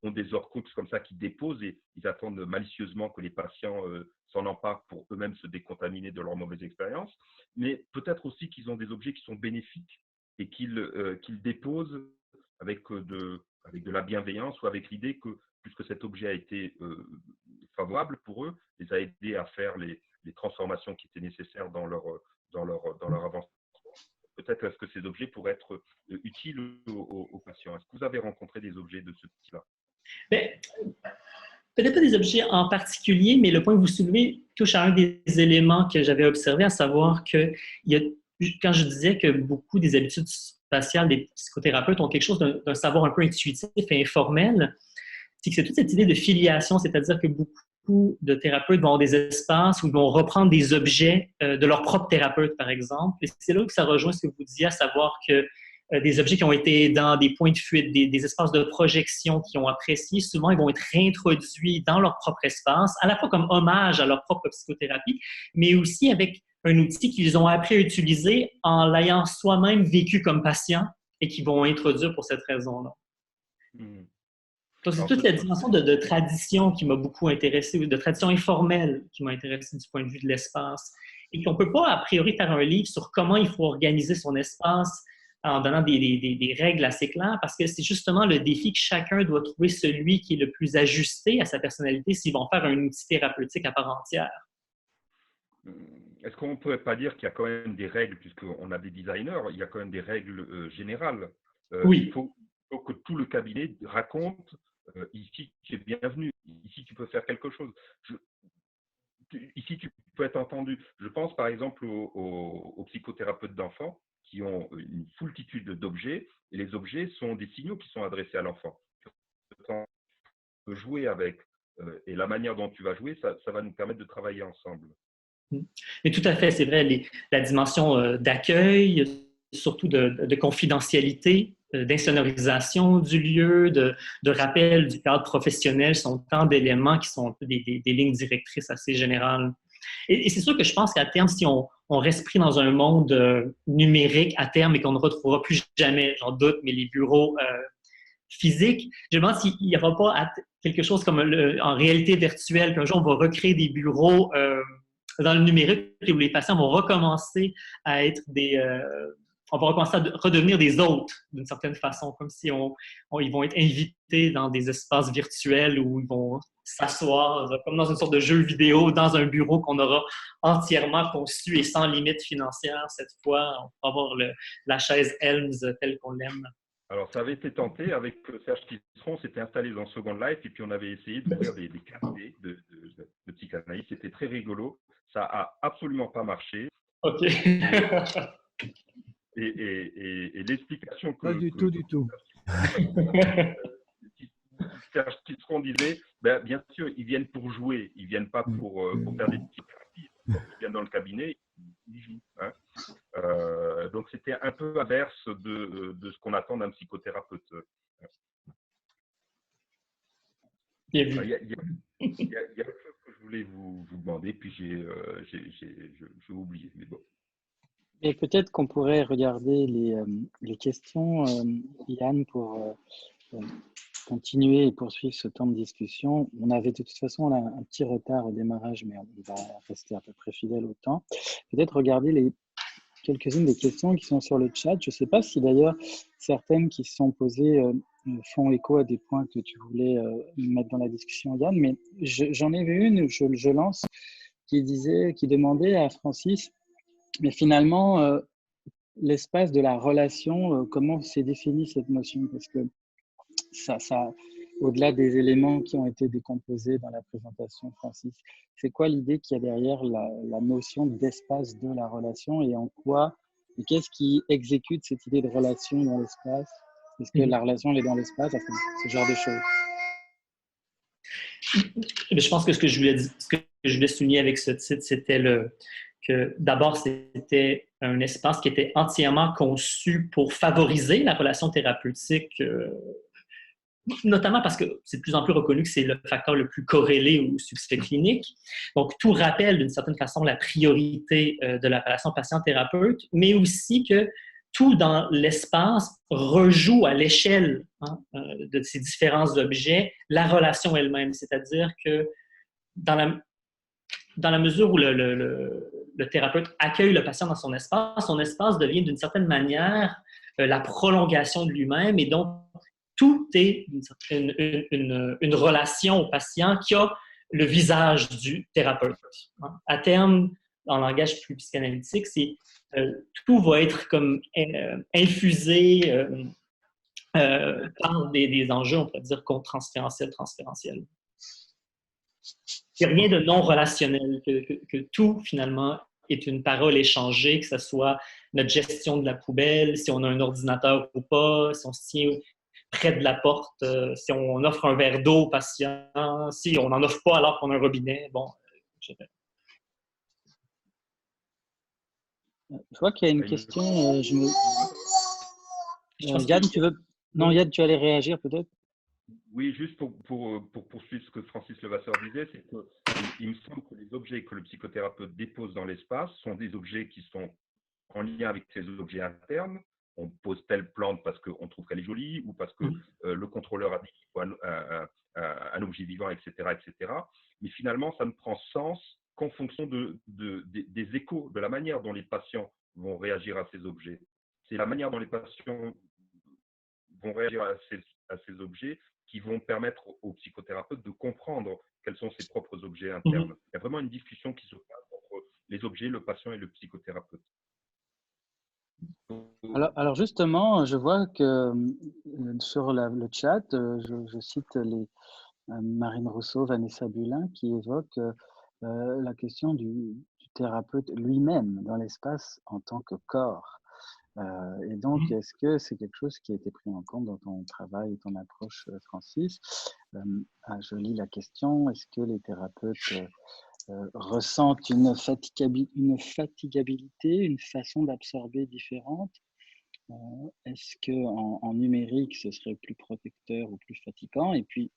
ont des Horcruxes comme ça qui déposent et ils attendent malicieusement que les patients s'en emparent pour eux-mêmes se décontaminer de leur mauvaise expérience. Mais peut-être aussi qu'ils ont des objets qui sont bénéfiques et qu'ils déposent avec de la bienveillance ou avec l'idée que, puisque cet objet a été favorable pour eux, les a aidés à faire les transformations qui étaient nécessaires dans leur avancement. Peut-être est-ce que ces objets pourraient être utiles aux patients. Est-ce que vous avez rencontré des objets de ce type-là? Peut-être pas des objets en particulier, mais le point que vous soulevez touche à un des éléments que j'avais observé, à savoir que quand je disais que beaucoup des habitudes spatiales des psychothérapeutes ont quelque chose d'un savoir un peu intuitif et informel, c'est que c'est toute cette idée de filiation, c'est-à-dire que beaucoup de thérapeutes vont avoir des espaces où ils vont reprendre des objets de leur propre thérapeute, par exemple. Et c'est là que ça rejoint ce que vous disiez, à savoir que des objets qui ont été dans des points de fuite, des espaces de projection qu'ils ont appréciés, souvent ils vont être réintroduits dans leur propre espace, à la fois comme hommage à leur propre psychothérapie, mais aussi avec un outil qu'ils ont appris à utiliser en l'ayant soi-même vécu comme patient et qu'ils vont introduire pour cette raison-là. Donc, c'est toute la dimension de tradition qui m'a beaucoup intéressé, de tradition informelle qui m'a intéressé du point de vue de l'espace. Et qu'on ne peut pas, a priori, faire un livre sur comment il faut organiser son espace en donnant des règles assez claires, parce que c'est justement le défi que chacun doit trouver celui qui est le plus ajusté à sa personnalité s'ils vont faire un outil thérapeutique à part entière. est-ce qu'on ne pourrait pas dire qu'il y a quand même des règles, puisqu'on a des designers, il y a quand même des règles générales. Oui. Il faut que tout le cabinet raconte ici tu es bienvenu, ici tu peux faire quelque chose. Ici tu peux être entendu. Je pense par exemple aux psychothérapeutes d'enfants qui ont une foultitude d'objets, et les objets sont des signaux qui sont adressés à l'enfant. Tu peux jouer avec, et la manière dont tu vas jouer, ça va nous permettre de travailler ensemble. Mais tout à fait, c'est vrai, la dimension d'accueil, surtout de confidentialité, d'insonorisation du lieu, de rappel du cadre professionnel sont autant d'éléments qui sont un peu des lignes directrices assez générales. Et c'est sûr que je pense qu'à terme, si on reste pris dans un monde numérique à terme et qu'on ne retrouvera plus jamais, j'en doute, mais les bureaux physiques, je me demande s'il n'y aura pas quelque chose comme en réalité virtuelle, qu'un jour on va recréer des bureaux dans le numérique où les patients vont recommencer à être on va recommencer à redevenir des hôtes d'une certaine façon, comme si ils vont être invités dans des espaces virtuels où ils vont s'asseoir comme dans une sorte de jeu vidéo dans un bureau qu'on aura entièrement conçu et sans limite financière cette fois. On va avoir la chaise Helms telle qu'on l'aime. Alors, ça avait été tenté avec Serge Tisseron, s'était installé dans Second Life et puis on avait essayé d'ouvrir des cabinets de psychanalyse. C'était très rigolo. Ça a absolument pas marché. OK. Et l'explication que… Pas du tout. Serge Tisseron disait, ben, bien sûr, ils viennent pour jouer, ils viennent pas pour faire des psychothérapies. Ils viennent dans le cabinet, ils jouent. Hein. Donc, c'était un peu inverse de ce qu'on attend d'un psychothérapeute. Bien vu. Il y a quelque chose que je voulais vous demander, puis j'ai oublié. Mais bon. Et peut-être qu'on pourrait regarder les questions, Yann, pour continuer et poursuivre ce temps de discussion. On avait de toute façon là, un petit retard au démarrage, mais on va rester à peu près fidèle au temps. Peut-être regarder quelques-unes des questions qui sont sur le chat. Je ne sais pas si d'ailleurs certaines qui se sont posées font écho à des points que tu voulais mettre dans la discussion, Yann, mais j'en ai vu une, je lance, qui demandait à Francis, mais finalement, l'espace de la relation, comment s'est définie cette notion? Parce que ça, au-delà des éléments qui ont été décomposés dans la présentation, Francis, c'est quoi l'idée qu'il y a derrière la notion d'espace de la relation et en quoi, et qu'est-ce qui exécute cette idée de relation dans l'espace? Est-ce que la relation elle est dans l'espace? Enfin, ce genre de choses. Je pense que ce que je voulais souligner avec ce titre, c'était que d'abord, c'était un espace qui était entièrement conçu pour favoriser la relation thérapeutique, notamment parce que c'est de plus en plus reconnu que c'est le facteur le plus corrélé au succès clinique. Donc, tout rappelle d'une certaine façon la priorité de la relation patient-thérapeute, mais aussi que tout dans l'espace rejoue à l'échelle de ces différents objets la relation elle-même. C'est-à-dire que dans la mesure où le thérapeute accueille le patient dans son espace devient d'une certaine manière la prolongation de lui-même et donc tout est une relation au patient qui a le visage du thérapeute. À terme, en langage plus psychanalytique, tout va être comme infusé par des enjeux, on pourrait dire, transférentiels. Il n'y a rien de non relationnel, que tout, finalement, est une parole échangée, que ce soit notre gestion de la poubelle, si on a un ordinateur ou pas, si on se tient près de la porte, si on offre un verre d'eau au patient, si on n'en offre pas alors qu'on a un robinet. Bon, etc. Je vois qu'il y a une question. Yann, tu veux… Non, Yann, tu allais réagir peut-être? Oui, juste pour poursuivre ce que Francis Levasseur disait, c'est qu'il me semble que les objets que le psychothérapeute dépose dans l'espace sont des objets qui sont en lien avec ses objets internes. On pose telle plante parce qu'on trouve qu'elle est jolie ou parce que le contrôleur a dit qu'il faut un objet vivant, etc., etc. Mais finalement, ça ne prend sens qu'en fonction des échos, de la manière dont les patients vont réagir à ces objets. C'est la manière dont les patients vont réagir à ces objets qui vont permettre aux psychothérapeutes de comprendre quels sont ses propres objets internes. Il y a vraiment une discussion qui se passe entre les objets, le patient et le psychothérapeute. Alors justement, je vois que sur le chat, je cite Marine Rousseau, Vanessa Bulin, qui évoquent la question du thérapeute lui-même dans l'espace en tant que corps. Et donc, est-ce que c'est quelque chose qui a été pris en compte dans ton travail et ton approche, Francis? Je lis la question, est-ce que les thérapeutes ressentent une fatigabilité, une façon d'absorber différente? Est-ce qu'en numérique, ce serait plus protecteur ou plus fatigant? Et puis,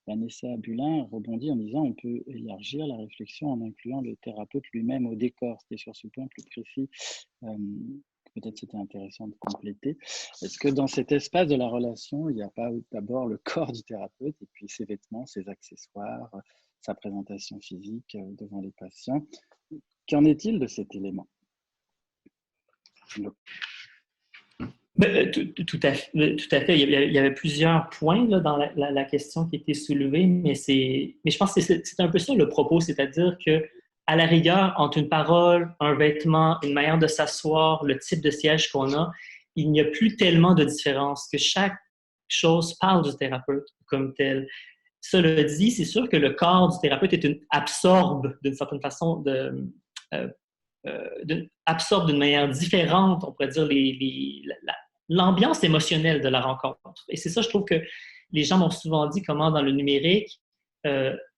Vanessa Bulin rebondit en disant on peut élargir la réflexion en incluant le thérapeute lui-même au décor. C'était sur ce point plus précis. Peut-être c'était intéressant de compléter. Est-ce que dans cet espace de la relation, il n'y a pas d'abord le corps du thérapeute et puis ses vêtements, ses accessoires, sa présentation physique devant les patients? Qu'en est-il de cet élément? Tout à fait. Il y avait plusieurs points là, dans la question qui était soulevée, mais je pense que c'est un peu ça le propos, c'est-à-dire que à la rigueur, entre une parole, un vêtement, une manière de s'asseoir, le type de siège qu'on a, il n'y a plus tellement de différence, que chaque chose parle du thérapeute comme tel. Cela dit, c'est sûr que le corps du thérapeute absorbe d'une certaine façon absorbe d'une manière différente, on pourrait dire, l'ambiance émotionnelle de la rencontre. Et c'est ça, je trouve que les gens m'ont souvent dit comment dans le numérique,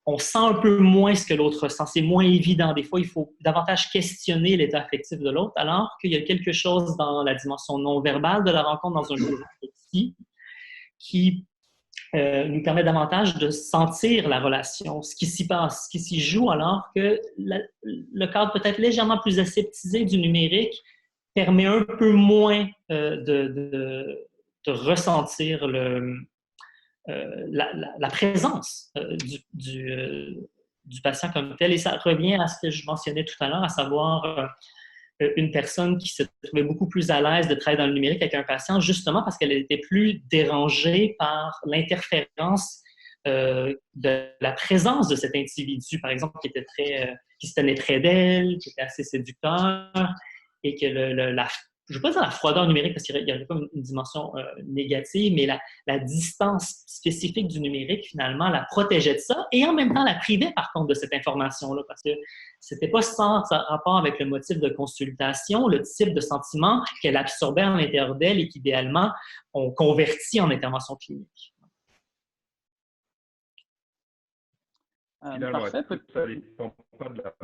on sent un peu moins ce que l'autre ressent. C'est moins évident. Des fois, il faut davantage questionner l'état affectif de l'autre, alors qu'il y a quelque chose dans la dimension non verbale de la rencontre dans un jeu petit qui nous permet davantage de sentir la relation, ce qui s'y passe, ce qui s'y joue, alors que le cadre peut-être légèrement plus aseptisé du numérique permet un peu moins de ressentir la présence du patient comme tel. Et ça revient à ce que je mentionnais tout à l'heure, à savoir une personne qui se trouvait beaucoup plus à l'aise de travailler dans le numérique avec un patient, justement parce qu'elle était plus dérangée par l'interférence de la présence de cet individu, par exemple, qui se tenait près d'elle, qui était assez séducteur, et que je ne veux pas dire la froideur numérique parce qu'il y avait pas une dimension négative, mais la distance spécifique du numérique, finalement, la protégeait de ça et en même temps la privait, par contre, de cette information-là parce que c'était pas sans rapport avec le motif de consultation, le type de sentiment qu'elle absorbait à l'intérieur d'elle et qu'idéalement, on convertit en intervention clinique. Finalement, ça ne dépend pas de la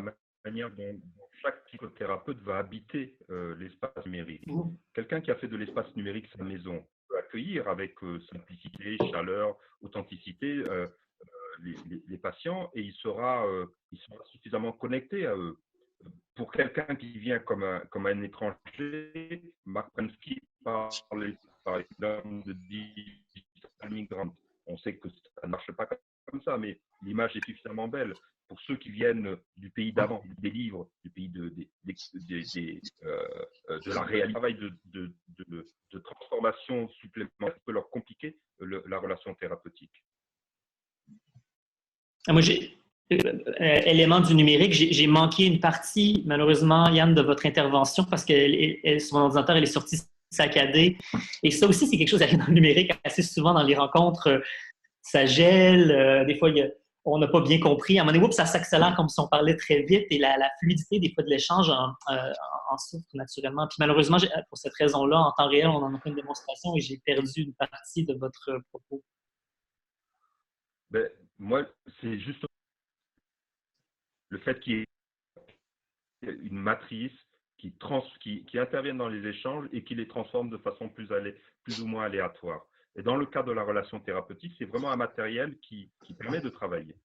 manière dont chaque psychothérapeute va habiter l'espace numérique. Quelqu'un qui a fait de l'espace numérique sa maison peut accueillir avec simplicité, chaleur, authenticité les patients et il sera suffisamment connecté à eux. Pour quelqu'un qui vient comme un étranger, Mark Prensky parlait par exemple de digital migrant. On sait que ça ne marche pas comme ça, mais l'image est suffisamment belle. Pour ceux qui viennent du pays d'avant, des livres, du pays de la réalité, travail de transformation supplémentaire peut leur compliquer la relation thérapeutique. Moi, élément du numérique, j'ai manqué une partie, malheureusement, Yann, de votre intervention parce que sur mon ordinateur, elle est sortie saccadée. Et ça aussi, c'est quelque chose qui arrive dans le numérique assez souvent dans les rencontres. Ça gèle, des fois, on n'a pas bien compris. À un moment donné, ça s'accélère comme si on parlait très vite et la fluidité des fois de l'échange en souffre naturellement. Puis malheureusement, pour cette raison-là, en temps réel, on en a fait une démonstration et j'ai perdu une partie de votre propos. Ben, moi, c'est juste le fait qu'il y ait une matrice qui intervienne dans les échanges et qui les transforme de façon plus ou moins aléatoire. Et dans le cas de la relation thérapeutique, c'est vraiment un matériel qui permet de travailler.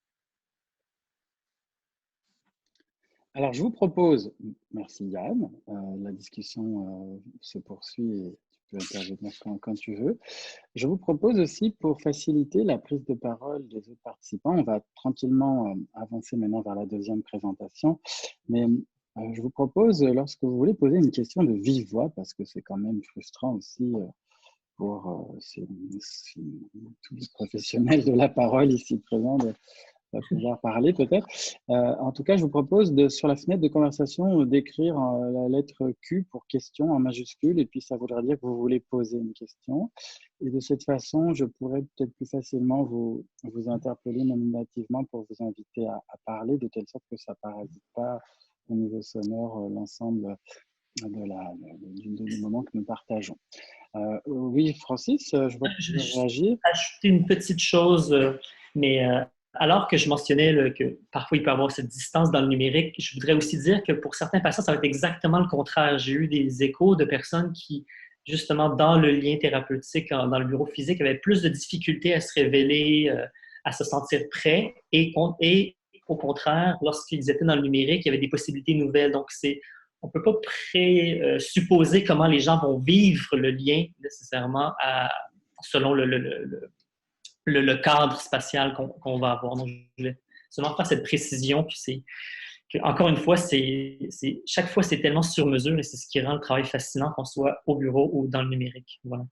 Alors, je vous propose, merci Yann, la discussion se poursuit et tu peux intervenir quand tu veux. Je vous propose aussi, pour faciliter la prise de parole des autres participants, on va tranquillement avancer maintenant vers la deuxième présentation, mais je vous propose, lorsque vous voulez poser une question de vive voix, parce que c'est quand même frustrant aussi pour tous les professionnels de la parole ici présents, va pouvoir parler peut-être. En tout cas, je vous propose sur la fenêtre de conversation d'écrire la lettre Q pour question en majuscule, et puis ça voudra dire que vous voulez poser une question. Et de cette façon, je pourrais peut-être plus facilement vous interpeller nominativement pour vous inviter à parler, de telle sorte que ça ne parasite pas au niveau sonore l'ensemble du moment que nous partageons. Oui, Francis, je vois que tu veux réagir. Ajouter une petite chose, mais alors que je mentionnais que parfois il peut y avoir cette distance dans le numérique, je voudrais aussi dire que pour certains patients, ça va être exactement le contraire. J'ai eu des échos de personnes qui, justement, dans le lien thérapeutique, dans le bureau physique, avaient plus de difficultés à se révéler, à se sentir prêts, et au contraire, lorsqu'ils étaient dans le numérique, il y avait des possibilités nouvelles. Donc, on ne peut pas supposer comment les gens vont vivre le lien nécessairement selon le cadre spatial qu'on va avoir. Donc, je voulais seulement faire cette précision encore une fois, chaque fois, c'est tellement sur mesure et c'est ce qui rend le travail fascinant, qu'on soit au bureau ou dans le numérique. Voilà.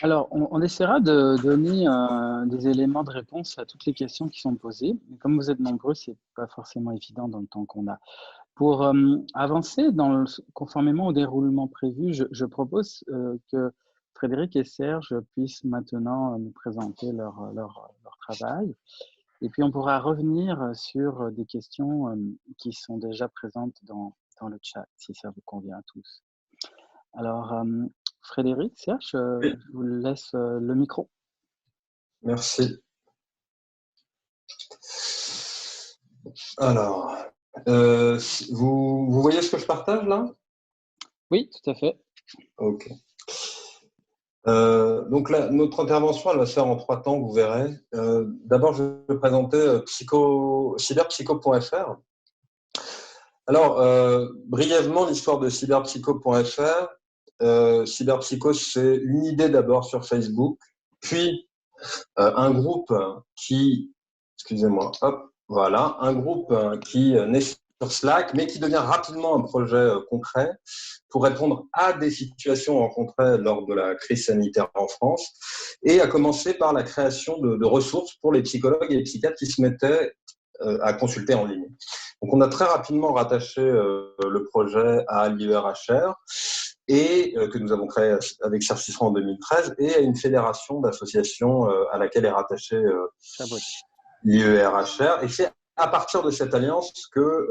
Alors, on essaiera de donner des éléments de réponse à toutes les questions qui sont posées. Mais comme vous êtes nombreux, ce n'est pas forcément évident dans le temps qu'on a. Pour avancer conformément au déroulement prévu, je propose que Frédéric et Serge puissent maintenant nous présenter leur travail. Et puis, on pourra revenir sur des questions qui sont déjà présentes dans le chat, si ça vous convient à tous. Alors, Frédéric, Serge, je vous laisse le micro. Merci. Alors, vous voyez ce que je partage là? Oui, tout à fait. Ok. Donc là, notre intervention, elle va se faire en 3 temps, vous verrez. D'abord, je vais présenter cyberpsycho.fr. Alors, brièvement, l'histoire de cyberpsycho.fr. Cyberpsycho, c'est une idée d'abord sur Facebook, puis un groupe qui, excusez-moi, hop, voilà, un groupe qui naît sur Slack, mais qui devient rapidement un projet concret pour répondre à des situations rencontrées lors de la crise sanitaire en France, et à commencer par la création de ressources pour les psychologues et les psychiatres qui se mettaient à consulter en ligne. Donc, on a très rapidement rattaché le projet à l'IERHR, et que nous avons créé avec Serge Tisserand en 2013, et à une fédération d'associations à laquelle est rattachée l'IERHR. Et c'est à partir de cette alliance que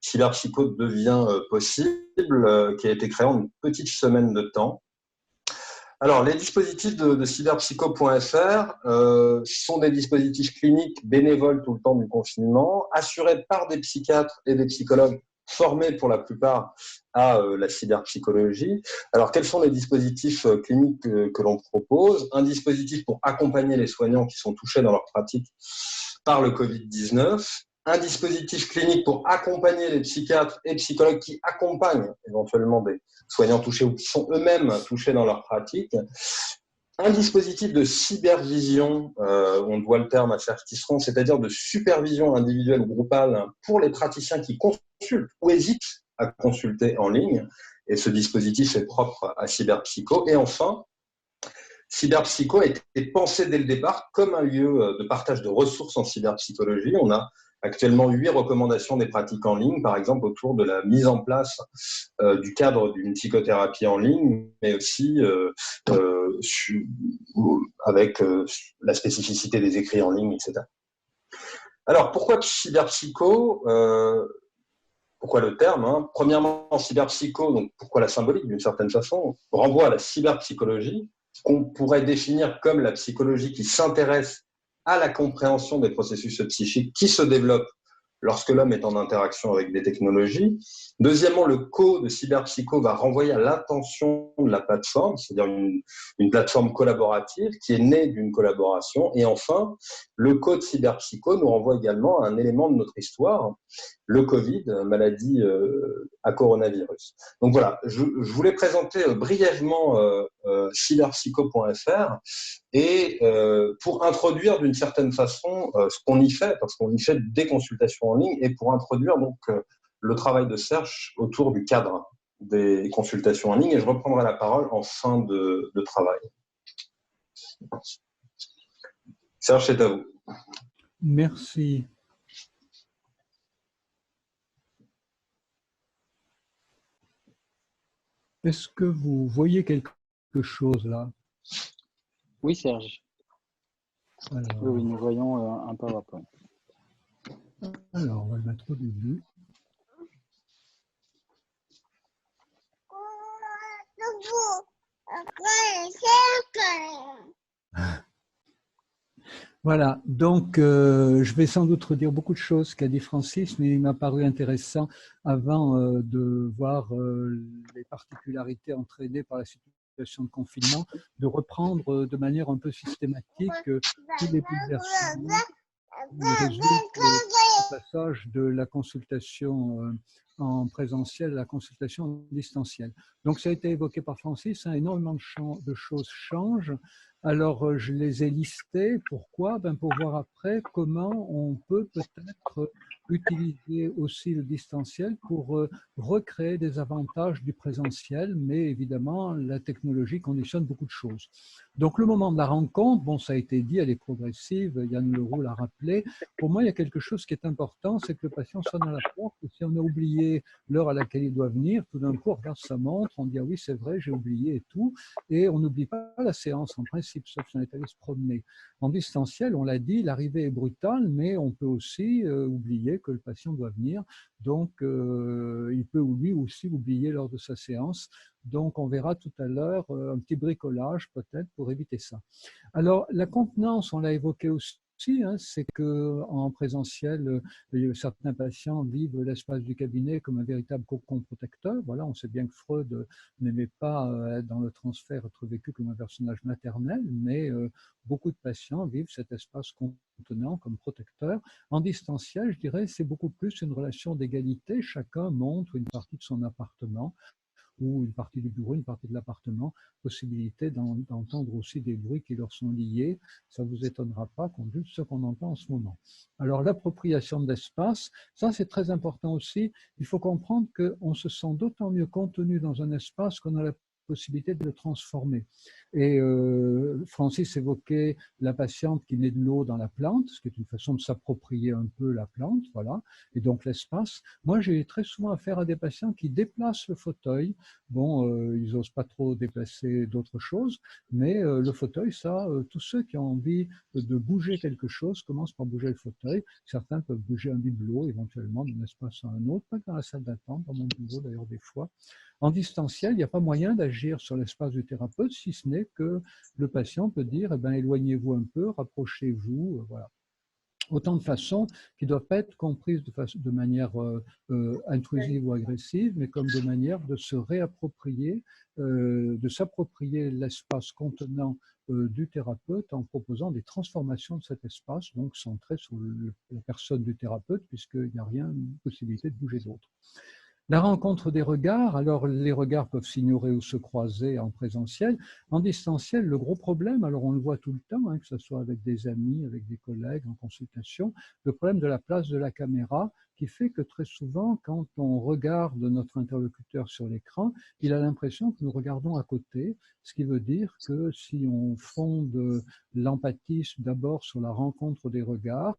Cyberpsycho devient possible, qui a été créé en une petite semaine de temps. Alors, les dispositifs de cyberpsycho.fr sont des dispositifs cliniques bénévoles tout le temps du confinement, assurés par des psychiatres et des psychologues formés pour la plupart à la cyberpsychologie. Alors, quels sont les dispositifs cliniques que l'on propose? Un dispositif pour accompagner les soignants qui sont touchés dans leur pratique par le Covid-19, un dispositif clinique pour accompagner les psychiatres et psychologues qui accompagnent éventuellement des soignants touchés ou qui sont eux-mêmes touchés dans leur pratique, un dispositif de cybervision, on doit le terme à Serge Tisserand, c'est-à-dire de supervision individuelle ou groupale pour les praticiens qui consultent ou hésitent à consulter en ligne, et ce dispositif est propre à Cyberpsycho. Et enfin, Cyberpsycho a été pensé dès le départ comme un lieu de partage de ressources en cyberpsychologie. On a actuellement 8 recommandations des pratiques en ligne, par exemple autour de la mise en place du cadre d'une psychothérapie en ligne, mais aussi avec la spécificité des écrits en ligne, etc. Alors, pourquoi cyberpsycho pourquoi le terme Premièrement, cyberpsycho, donc pourquoi la symbolique d'une certaine façon, renvoie à la cyberpsychologie, qu'on pourrait définir comme la psychologie qui s'intéresse à la compréhension des processus psychiques qui se développent lorsque l'homme est en interaction avec des technologies. Deuxièmement, le co de cyberpsycho va renvoyer à l'intention de la plateforme, c'est-à-dire une plateforme collaborative qui est née d'une collaboration. Et enfin, le co de cyberpsycho nous renvoie également à un élément de notre histoire, le Covid, maladie à coronavirus. Donc voilà, je voulais présenter brièvement cyberpsycho.fr et pour introduire d'une certaine façon ce qu'on y fait, parce qu'on y fait des consultations en ligne, et pour introduire donc le travail de Serge autour du cadre des consultations en ligne. Et je reprendrai la parole en fin de travail. Serge, c'est à vous. Merci. Est-ce que vous voyez quelque chose là? Oui, Serge. Alors, Oui, nous voyons un PowerPoint. Alors, on va le mettre au début. Voilà, donc je vais sans doute redire beaucoup de choses qu'a dit Francis, mais il m'a paru intéressant avant de voir les particularités entraînées par la situation de confinement, de reprendre de manière un peu systématique tous les bouleversements qui résultent du passage de la consultation en présentiel à la consultation en distanciel. Donc ça a été évoqué par Francis, hein, énormément de choses changent. Alors je les ai listées. Pourquoi? Pour voir après comment on peut peut-être utiliser aussi le distanciel pour recréer des avantages du présentiel, mais évidemment la technologie conditionne beaucoup de choses. Donc le moment de la rencontre, bon ça a été dit, elle est progressive, Yann Leroux l'a rappelé. Pour moi, il y a quelque chose qui est important, c'est que le patient sonne à la porte. Et si on a oublié l'heure à laquelle il doit venir, tout d'un coup, on regarde sa montre, on dit ah oui, c'est vrai, j'ai oublié et tout. Et on n'oublie pas la séance en principe, sauf si on est allé se promener. En distanciel, on l'a dit, l'arrivée est brutale, mais on peut aussi oublier que le patient doit venir. Donc, il peut lui aussi oublier lors de sa séance. Donc, on verra tout à l'heure un petit bricolage peut-être pour éviter ça. Alors, la contenance, on l'a évoqué aussi. C'est qu'en présentiel, certains patients vivent l'espace du cabinet comme un véritable cocon protecteur. Voilà, on sait bien que Freud n'aimait pas dans le transfert être vécu comme un personnage maternel, mais beaucoup de patients vivent cet espace contenant comme protecteur. En distanciel, je dirais, c'est beaucoup plus une relation d'égalité. Chacun montre une partie de son appartement, ou une partie du bureau, une partie de l'appartement, possibilité d'entendre aussi des bruits qui leur sont liés. Ça ne vous étonnera pas qu'on juge ce qu'on entend en ce moment. Alors, l'appropriation de l'espace, ça c'est très important aussi. Il faut comprendre qu'on se sent d'autant mieux contenu dans un espace qu'on a la possibilité de le transformer. Et Francis évoquait la patiente qui met de l'eau dans la plante, ce qui est une façon de s'approprier un peu la plante, voilà, et donc l'espace. Moi, j'ai très souvent affaire à des patients qui déplacent le fauteuil. Bon, ils n'osent pas trop déplacer d'autres choses, mais le fauteuil, ça, tous ceux qui ont envie de bouger quelque chose commencent par bouger le fauteuil. Certains peuvent bouger un bibelot éventuellement d'un espace à un autre, pas dans la salle d'attente, dans mon bureau d'ailleurs des fois. En distanciel, il n'y a pas moyen d'agir sur l'espace du thérapeute, si ce n'est que le patient peut dire, éloignez-vous un peu, rapprochez-vous, voilà. Autant de façons qui ne doivent pas être comprises de manière intrusive ou agressive, mais comme de manière de se réapproprier, de s'approprier l'espace contenant du thérapeute en proposant des transformations de cet espace, donc centré sur la personne du thérapeute, puisqu'il n'y a rien, une possibilité de bouger d'autre. La rencontre des regards, alors les regards peuvent s'ignorer ou se croiser en présentiel. En distanciel, le gros problème, alors on le voit tout le temps, que ce soit avec des amis, avec des collègues, en consultation, le problème de la place de la caméra qui fait que très souvent, quand on regarde notre interlocuteur sur l'écran, il a l'impression que nous regardons à côté, ce qui veut dire que si on fonde l'empathie d'abord sur la rencontre des regards,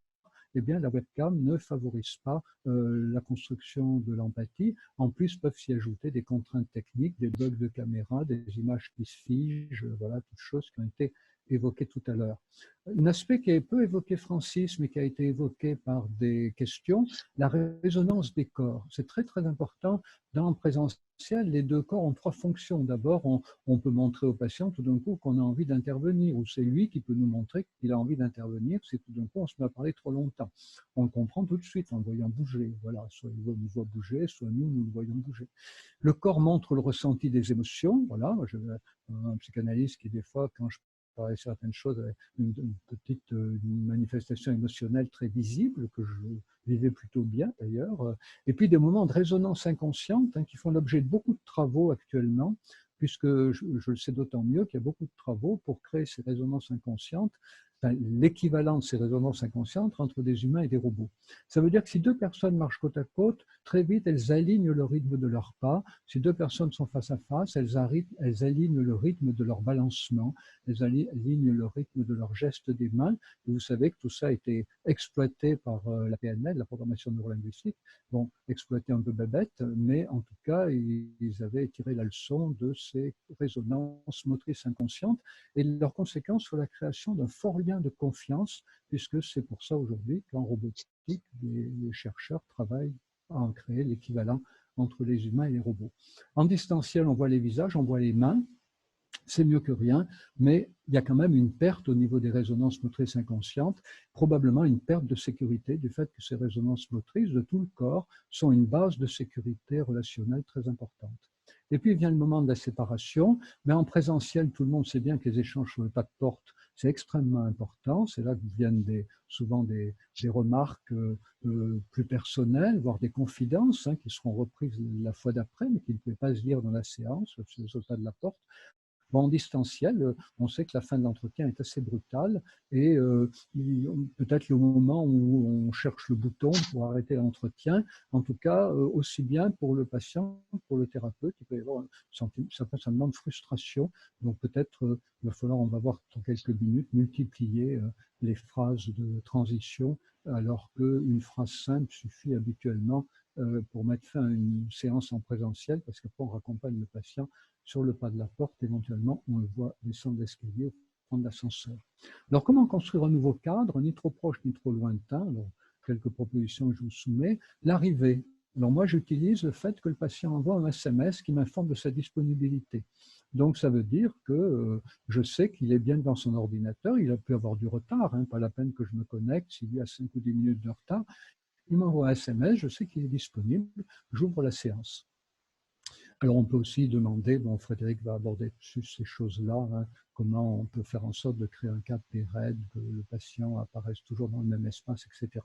eh bien, la webcam ne favorise pas la construction de l'empathie. En plus, peuvent s'y ajouter des contraintes techniques, des bugs de caméra, des images qui se figent, voilà, toutes choses qui ont été évoquées tout à l'heure. Un aspect qui est peu évoqué Francis, mais qui a été évoqué par des questions, la résonance des corps. C'est très, très important dans le présentiel. Les deux corps ont trois fonctions. D'abord, on peut montrer au patient tout d'un coup qu'on a envie d'intervenir, ou c'est lui qui peut nous montrer qu'il a envie d'intervenir, si tout d'un coup on se met à parler trop longtemps. On le comprend tout de suite en le voyant bouger. Voilà, soit il nous voit bouger, soit nous le voyons bouger. Le corps montre le ressenti des émotions. Voilà, j'ai un psychanalyste qui, des fois, quand je parlais certaines choses, avait une petite manifestation émotionnelle très visible, que je vivais plutôt bien d'ailleurs. Et puis des moments de résonance inconsciente qui font l'objet de beaucoup de travaux actuellement, puisque je le sais d'autant mieux qu'il y a beaucoup de travaux pour créer ces résonances inconscientes. l'équivalent de ces résonances inconscientes entre des humains et des robots. Ça veut dire que si deux personnes marchent côte à côte, très vite, elles alignent le rythme de leurs pas. Si deux personnes sont face à face, elles alignent le rythme de leur balancement, elles alignent le rythme de leur geste des mains. Et vous savez que tout ça a été exploité par la PNL, la programmation neurolinguistique. Bon, exploité un peu bébête, mais en tout cas, ils avaient tiré la leçon de ces résonances motrices inconscientes et leurs conséquences sur la création d'un fort lien de confiance, puisque c'est pour ça aujourd'hui qu'en robotique, les chercheurs travaillent à en créer l'équivalent entre les humains et les robots. En distanciel, on voit les visages, on voit les mains, c'est mieux que rien, mais il y a quand même une perte au niveau des résonances motrices inconscientes, probablement une perte de sécurité du fait que ces résonances motrices de tout le corps sont une base de sécurité relationnelle très importante. Et puis vient le moment de la séparation, mais en présentiel, tout le monde sait bien que les échanges sur le pas de porte, c'est extrêmement important, c'est là que viennent souvent des remarques plus personnelles, voire des confidences qui seront reprises la fois d'après, mais qui ne pouvaient pas se dire dans la séance, sur le pas de la porte. Bon, en distanciel, on sait que la fin de l'entretien est assez brutale et peut-être le moment où on cherche le bouton pour arrêter l'entretien, en tout cas, aussi bien pour le patient que pour le thérapeute, il peut y avoir un certain sentiment de frustration. Donc peut-être, il va falloir, on va voir dans quelques minutes, multiplier les phrases de transition, alors qu'une phrase simple suffit habituellement pour mettre fin à une séance en présentiel, parce qu'après on raccompagne le patient sur le pas de la porte, éventuellement, on le voit descendre l'escalier ou prendre l'ascenseur. Alors, comment construire un nouveau cadre, ni trop proche ni trop lointain? Alors, quelques propositions que je vous soumets. L'arrivée. Alors, moi, j'utilise le fait que le patient envoie un SMS qui m'informe de sa disponibilité. Donc, ça veut dire que je sais qu'il est bien devant son ordinateur, il a pu avoir du retard, pas la peine que je me connecte, s'il y a 5 ou 10 minutes de retard. Il m'envoie un SMS, je sais qu'il est disponible, j'ouvre la séance. Alors, on peut aussi demander, bon, Frédéric va aborder plus ces choses-là, comment on peut faire en sorte de créer un cadre pérenne, que le patient apparaisse toujours dans le même espace, etc.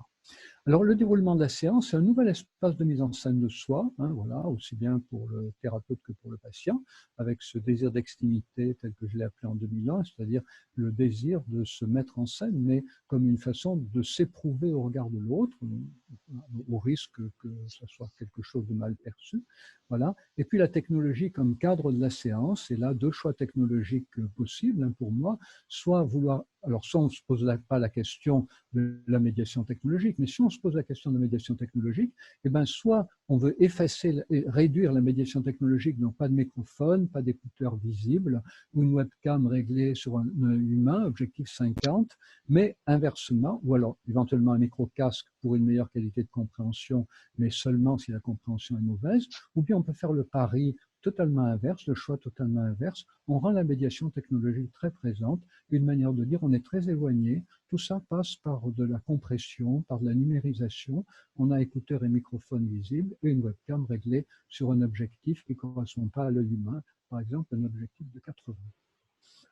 Alors, le déroulement de la séance, c'est un nouvel espace de mise en scène de soi, voilà, aussi bien pour le thérapeute que pour le patient, avec ce désir d'extimité tel que je l'ai appelé en 2001, c'est-à-dire le désir de se mettre en scène, mais comme une façon de s'éprouver au regard de l'autre, au risque que ce soit quelque chose de mal perçu. Voilà. Et puis la technologie comme cadre de la séance, et là, deux choix technologiques possibles pour moi, soit vouloir, alors soit on ne se pose pas la question de la médiation technologique, mais si on se pose la question de la médiation technologique, eh bien, soit on veut effacer et réduire la médiation technologique, donc pas de microphone, pas d'écouteurs visibles, ou une webcam réglée sur un humain, objectif 50, mais inversement, ou alors éventuellement un micro-casque pour une meilleure qualité de compréhension, mais seulement si la compréhension est mauvaise, ou bien on peut faire le pari totalement inverse, le choix totalement inverse, on rend la médiation technologique très présente, une manière de dire on est très éloigné, tout ça passe par de la compression, par de la numérisation, on a écouteurs et microphones visibles et une webcam réglée sur un objectif qui ne correspond pas à l'œil humain, par exemple un objectif de 80.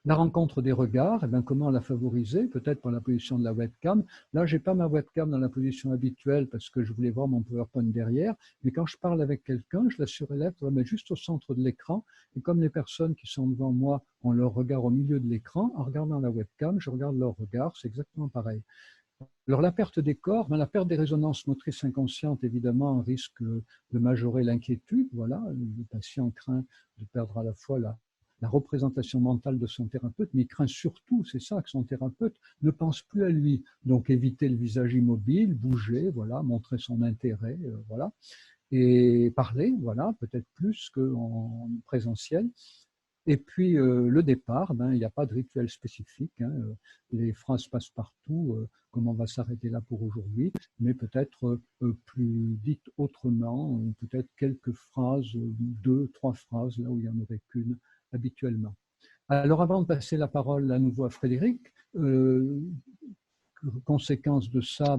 La rencontre des regards, eh bien, comment la favoriser? Peut-être par la position de la webcam. Là, je n'ai pas ma webcam dans la position habituelle parce que je voulais voir mon PowerPoint derrière. Mais quand je parle avec quelqu'un, je la surélève pour la mettre juste au centre de l'écran. Et comme les personnes qui sont devant moi ont leur regard au milieu de l'écran, en regardant la webcam, je regarde leur regard. C'est exactement pareil. Alors, la perte des corps, la perte des résonances motrices inconscientes, évidemment, risque de majorer l'inquiétude. Voilà, le patient craint de perdre à la fois la représentation mentale de son thérapeute, mais il craint surtout, c'est ça, que son thérapeute ne pense plus à lui. Donc, éviter le visage immobile, bouger, voilà, montrer son intérêt, voilà, et parler, voilà, peut-être plus qu'en présentiel. Et puis, le départ, il n'y a pas de rituel spécifique. Les phrases passent partout, comme on va s'arrêter là pour aujourd'hui, mais peut-être plus dites autrement, peut-être quelques phrases, 2, 3 phrases, là où il n'y en aurait qu'une habituellement. Alors, avant de passer la parole à nouveau à Frédéric, conséquence de ça,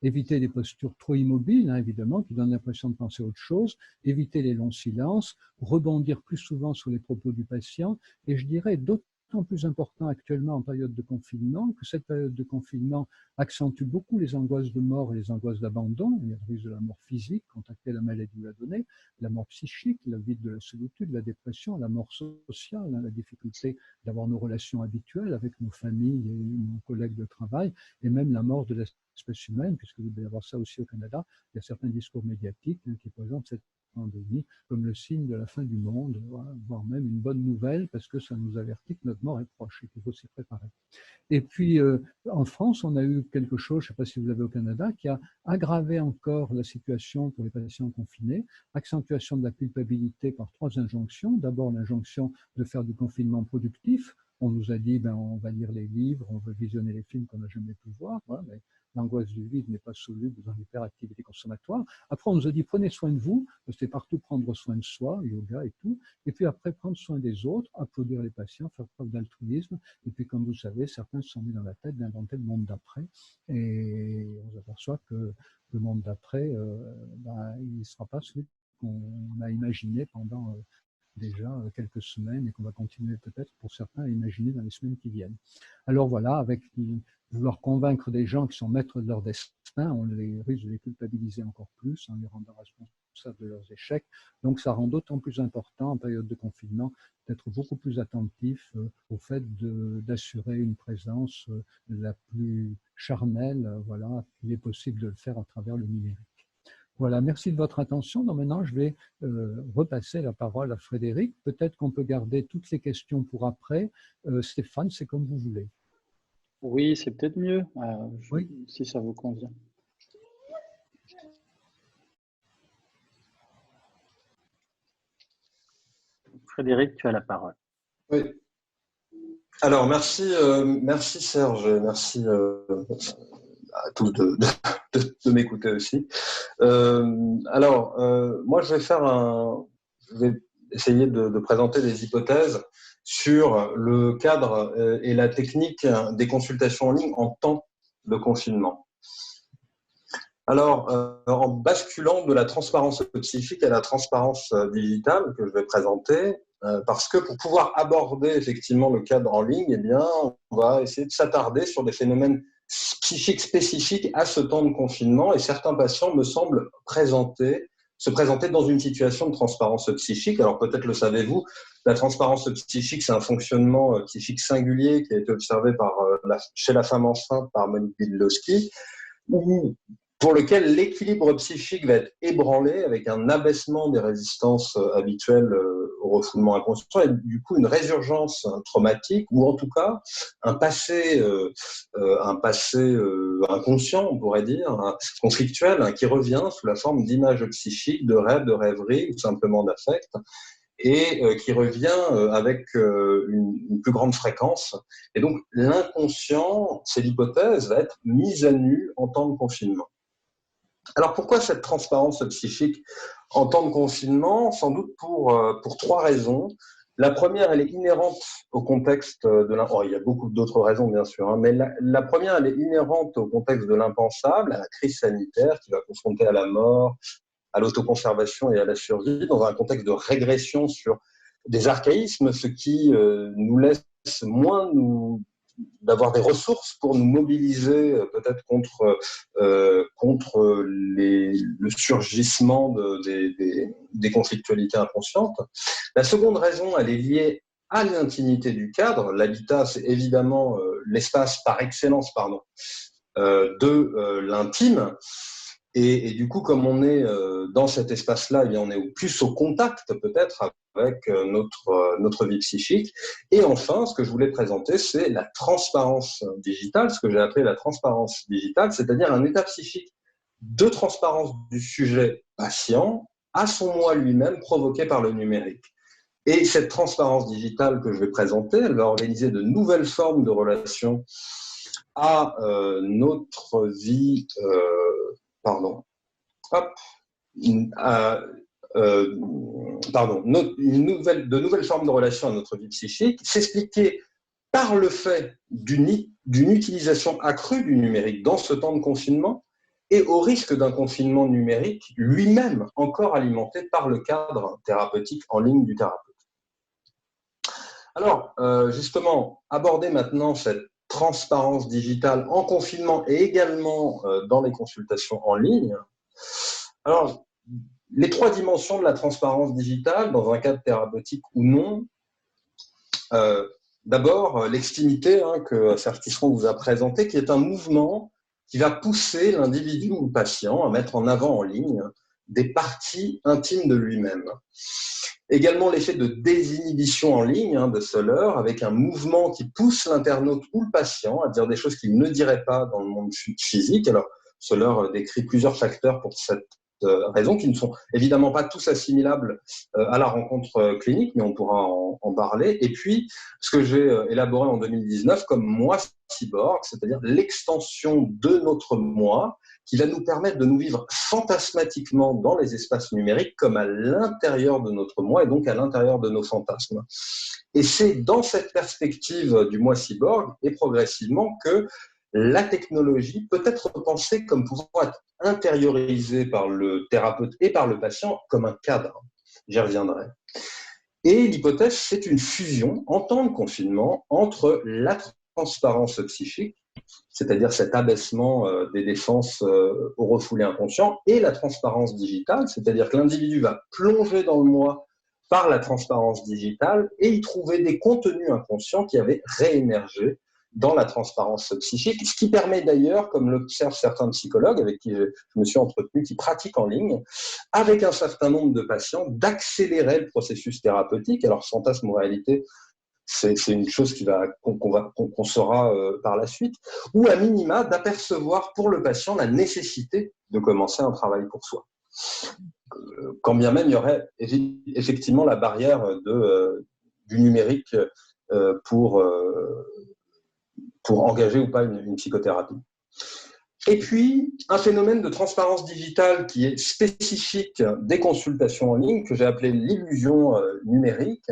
éviter des postures trop immobiles, évidemment, qui donnent l'impression de penser à autre chose, éviter les longs silences, rebondir plus souvent sur les propos du patient, et je dirais d'autres d'autant plus important actuellement en période de confinement, que cette période de confinement accentue beaucoup les angoisses de mort et les angoisses d'abandon. Il y a le risque de la mort physique, contacter la maladie ou la donner, la mort psychique, la vide de la solitude, la dépression, la mort sociale, la difficulté d'avoir nos relations habituelles avec nos familles et nos collègues de travail, et même la mort de l'espèce humaine, puisque vous devez avoir ça aussi au Canada. Il y a certains discours médiatiques qui présentent cette pandémie comme le signe de la fin du monde, voire même une bonne nouvelle, parce que ça nous avertit que notre mort est proche et qu'il faut s'y préparer. Et puis, en France, on a eu quelque chose, je ne sais pas si vous l'avez au Canada, qui a aggravé encore la situation pour les patients confinés, accentuation de la culpabilité par 3 injonctions. D'abord, l'injonction de faire du confinement productif. On nous a dit, on va lire les livres, on veut visionner les films qu'on n'a jamais pu voir, mais l'angoisse du vide n'est pas soluble dans l'hyperactivité consommatoire. Après, on nous a dit, prenez soin de vous, c'est partout prendre soin de soi, yoga et tout. Et puis après, prendre soin des autres, applaudir les patients, faire preuve d'altruisme. Et puis, comme vous savez, certains se sont mis dans la tête d'inventer le monde d'après. Et on s'aperçoit que le monde d'après, il ne sera pas celui qu'on a imaginé pendant déjà quelques semaines et qu'on va continuer peut-être pour certains à imaginer dans les semaines qui viennent. Alors voilà, avec vouloir convaincre des gens qui sont maîtres de leur destin, on les risque de les culpabiliser encore plus en les rendant responsables de leurs échecs. Donc ça rend d'autant plus important en période de confinement d'être beaucoup plus attentif au fait d'assurer une présence la plus charnelle, voilà, qu'il est possible de le faire à travers le numérique. Voilà, merci de votre attention. Donc maintenant, je vais repasser la parole à Frédéric. Peut-être qu'on peut garder toutes les questions pour après. Stéphane, c'est comme vous voulez. Oui, c'est peut-être mieux, oui. Si ça vous convient. Frédéric, tu as la parole. Oui. Alors, merci Serge, merci à tous de m'écouter aussi. Moi, je vais essayer de présenter des hypothèses sur le cadre et la technique des consultations en ligne en temps de confinement. Alors, en basculant de la transparence psychique à la transparence digitale que je vais présenter, parce que pour pouvoir aborder effectivement le cadre en ligne, eh bien, on va essayer de s'attarder sur des phénomènes psychiques spécifiques à ce temps de confinement, et certains patients me semblent se présenter dans une situation de transparence psychique. Alors peut-être le savez-vous, la transparence psychique, c'est un fonctionnement psychique singulier qui a été observé chez la femme enceinte par Monique Bydlowski, pour lequel l'équilibre psychique va être ébranlé avec un abaissement des résistances habituelles au refoulement inconscient et du coup une résurgence traumatique ou en tout cas un passé inconscient, on pourrait dire, conflictuel, qui revient sous la forme d'images psychiques, de rêves, de rêveries ou simplement d'affects, et qui revient avec une plus grande fréquence. Et donc l'inconscient, c'est l'hypothèse, va être mise à nu en temps de confinement. Alors pourquoi cette transparence psychique en temps de confinement? Sans doute pour 3 raisons. La première, elle est inhérente au contexte de l'impensable. Il y a beaucoup d'autres raisons, bien sûr, mais la première, elle est inhérente au contexte de l'impensable, à la crise sanitaire qui va confronter à la mort, à l'autoconservation et à la survie, dans un contexte de régression sur des archaïsmes, ce qui nous laisse moins d'avoir des ressources pour nous mobiliser peut-être contre le surgissement des conflictualités inconscientes. La seconde raison, elle est liée à l'intimité du cadre. L'habitat, c'est évidemment l'espace par excellence de l'intime. Et du coup, comme on est dans cet espace-là, eh bien, on est plus au contact peut-être avec notre vie psychique. Et enfin, ce que je voulais présenter, c'est la transparence digitale, ce que j'ai appelé la transparence digitale, c'est-à-dire un état psychique de transparence du sujet patient à son moi lui-même provoqué par le numérique. Et cette transparence digitale que je vais présenter, elle va organiser de nouvelles formes de relations à notre vie... de nouvelles formes de relations à notre vie psychique, s'expliquer par le fait d'une utilisation accrue du numérique dans ce temps de confinement et au risque d'un confinement numérique lui-même encore alimenté par le cadre thérapeutique en ligne du thérapeute. Alors, justement, aborder maintenant cette transparence digitale en confinement et également dans les consultations en ligne. Alors, les 3 dimensions de la transparence digitale, dans un cadre thérapeutique ou non. D'abord, l'extimité que Serge Tisseron vous a présenté, qui est un mouvement qui va pousser l'individu ou le patient à mettre en avant en ligne des parties intimes de lui-même. Également l'effet de désinhibition en ligne de Soler, avec un mouvement qui pousse l'internaute ou le patient à dire des choses qu'il ne dirait pas dans le monde physique. Alors, Soler décrit plusieurs facteurs pour cette raison, qui ne sont évidemment pas tous assimilables à la rencontre clinique, mais on pourra en parler. Et puis, ce que j'ai élaboré en 2019 comme moi cyborg, c'est-à-dire l'extension de notre moi, qui va nous permettre de nous vivre fantasmatiquement dans les espaces numériques comme à l'intérieur de notre moi et donc à l'intérieur de nos fantasmes. Et c'est dans cette perspective du moi cyborg et progressivement que la technologie peut être pensée comme pouvant être intériorisée par le thérapeute et par le patient comme un cadre. J'y reviendrai. Et l'hypothèse, c'est une fusion en temps de confinement entre la transparence psychique, c'est-à-dire cet abaissement des défenses au refoulé inconscient, et la transparence digitale, c'est-à-dire que l'individu va plonger dans le moi par la transparence digitale et y trouver des contenus inconscients qui avaient réémergé dans la transparence psychique, ce qui permet d'ailleurs, comme l'observent certains psychologues avec qui je me suis entretenu, qui pratiquent en ligne, avec un certain nombre de patients, d'accélérer le processus thérapeutique. Alors, fantasme ou réalité, c'est une chose qu'on saura par la suite, ou à minima d'apercevoir pour le patient la nécessité de commencer un travail pour soi. Quand bien même il y aurait effectivement la barrière du numérique pour engager ou pas une psychothérapie. Et puis, un phénomène de transparence digitale qui est spécifique des consultations en ligne, que j'ai appelé l'illusion numérique.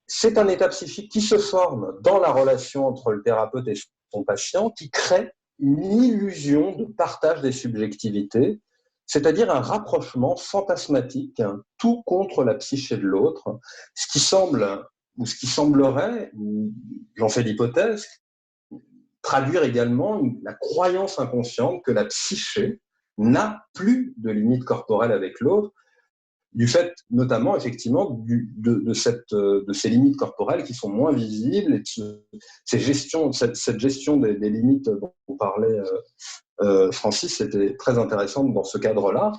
C'est un état psychique qui se forme dans la relation entre le thérapeute et son patient, qui crée une illusion de partage des subjectivités, c'est-à-dire un rapprochement fantasmatique, tout contre la psyché de l'autre, ce qui semblerait, j'en fais l'hypothèse, traduire également la croyance inconsciente que la psyché n'a plus de limite corporelle avec l'autre, du fait notamment effectivement de ces limites corporelles qui sont moins visibles, et cette gestion des limites dont vous parlait Francis, c'était très intéressant dans ce cadre-là.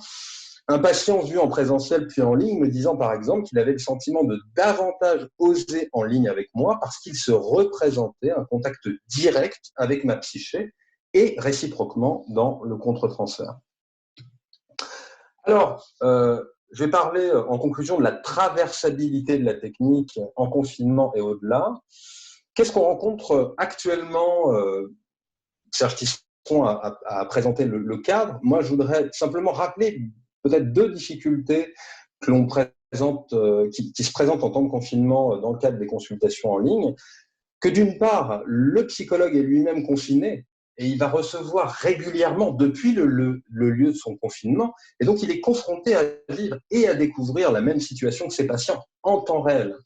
Un patient vu en présentiel puis en ligne me disant par exemple qu'il avait le sentiment de davantage oser en ligne avec moi parce qu'il se représentait un contact direct avec ma psyché et réciproquement dans le contre-transfert. Alors, je vais parler en conclusion de la traversabilité de la technique en confinement et au-delà. Qu'est-ce qu'on rencontre actuellement? Serge Tisseron a présenté le cadre. Moi, je voudrais simplement rappeler peut-être 2 difficultés que l'on présente, qui se présentent en temps de confinement dans le cadre des consultations en ligne. Que d'une part, le psychologue est lui-même confiné et il va recevoir régulièrement depuis le lieu de son confinement, et donc il est confronté à vivre et à découvrir la même situation que ses patients en temps réel.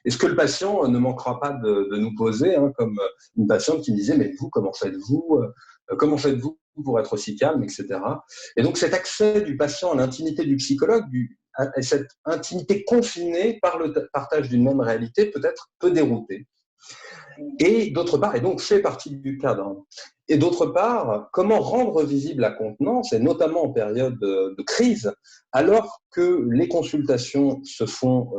Et ce que le patient ne manquera pas de nous poser, comme une patiente qui me disait « mais vous, comment faites-vous pour être aussi calme, etc. » Et donc cet accès du patient à l'intimité du psychologue, à cette intimité confinée par le partage d'une même réalité, peut-être peut dérouter. Et d'autre part, et donc fait partie du cadre, et d'autre part, comment rendre visible la contenance, et notamment en période de crise, alors que les consultations se font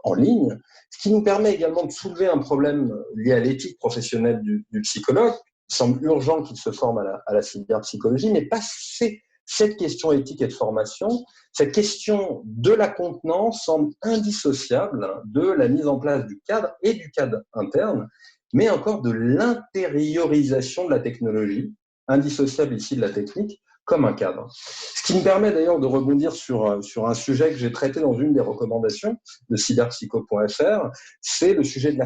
en ligne, ce qui nous permet également de soulever un problème lié à l'éthique professionnelle du psychologue. Il semble urgent qu'il se forme à la cyberpsychologie, mais passer cette question éthique et de formation, cette question de la contenance semble indissociable de la mise en place du cadre et du cadre interne, mais encore de l'intériorisation de la technologie, indissociable ici de la technique, comme un cadre. Ce qui me permet d'ailleurs de rebondir sur un sujet que j'ai traité dans une des recommandations de cyberpsycho.fr, c'est le sujet de la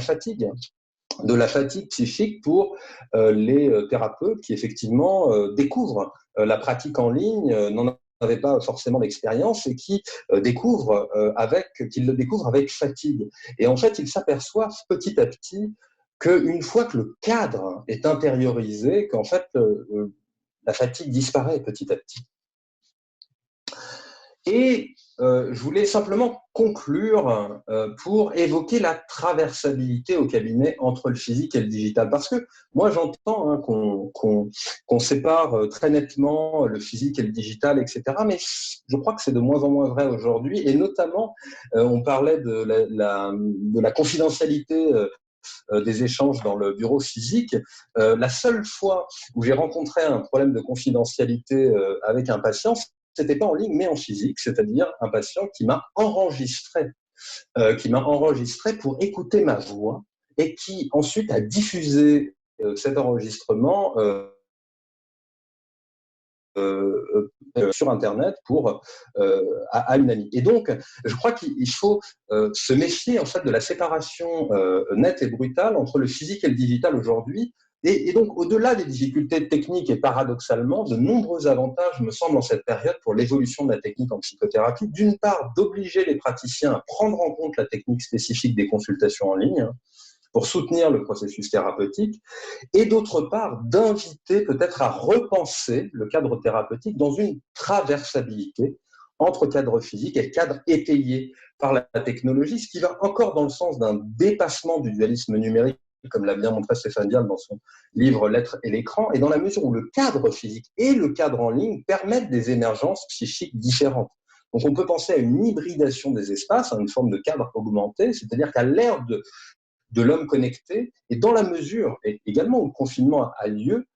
fatigue psychique pour les thérapeutes qui effectivement découvrent la pratique en ligne, n'en n'avaient pas forcément d'expérience et qui le découvrent avec fatigue. Et en fait, ils s'aperçoivent petit à petit qu'une fois que le cadre est intériorisé, qu'en fait, la fatigue disparaît petit à petit. Et je voulais simplement conclure pour évoquer la traversabilité au cabinet entre le physique et le digital. Parce que moi, j'entends qu'on sépare très nettement le physique et le digital, etc. Mais je crois que c'est de moins en moins vrai aujourd'hui. Et notamment, on parlait de la confidentialité des échanges dans le bureau physique. La seule fois où j'ai rencontré un problème de confidentialité avec un patient, c'était pas en ligne, mais en physique, c'est-à-dire un patient qui m'a enregistré pour écouter ma voix et qui ensuite a diffusé cet enregistrement sur Internet à une amie. Et donc, je crois qu'il faut se méfier en fait de la séparation nette et brutale entre le physique et le digital aujourd'hui. Et donc, au-delà des difficultés techniques et paradoxalement, de nombreux avantages me semblent en cette période pour l'évolution de la technique en psychothérapie. D'une part, d'obliger les praticiens à prendre en compte la technique spécifique des consultations en ligne pour soutenir le processus thérapeutique, et d'autre part, d'inviter peut-être à repenser le cadre thérapeutique dans une traversabilité entre cadre physique et cadre étayé par la technologie, ce qui va encore dans le sens d'un dépassement du dualisme numérique, comme l'a bien montré Stéphane Dial dans son livre L'être et l'écran, et dans la mesure où le cadre physique et le cadre en ligne permettent des émergences psychiques différentes. Donc on peut penser à une hybridation des espaces, à une forme de cadre augmenté, c'est-à-dire qu'à l'ère de l'homme connecté, et dans la mesure, et également où le confinement a lieu,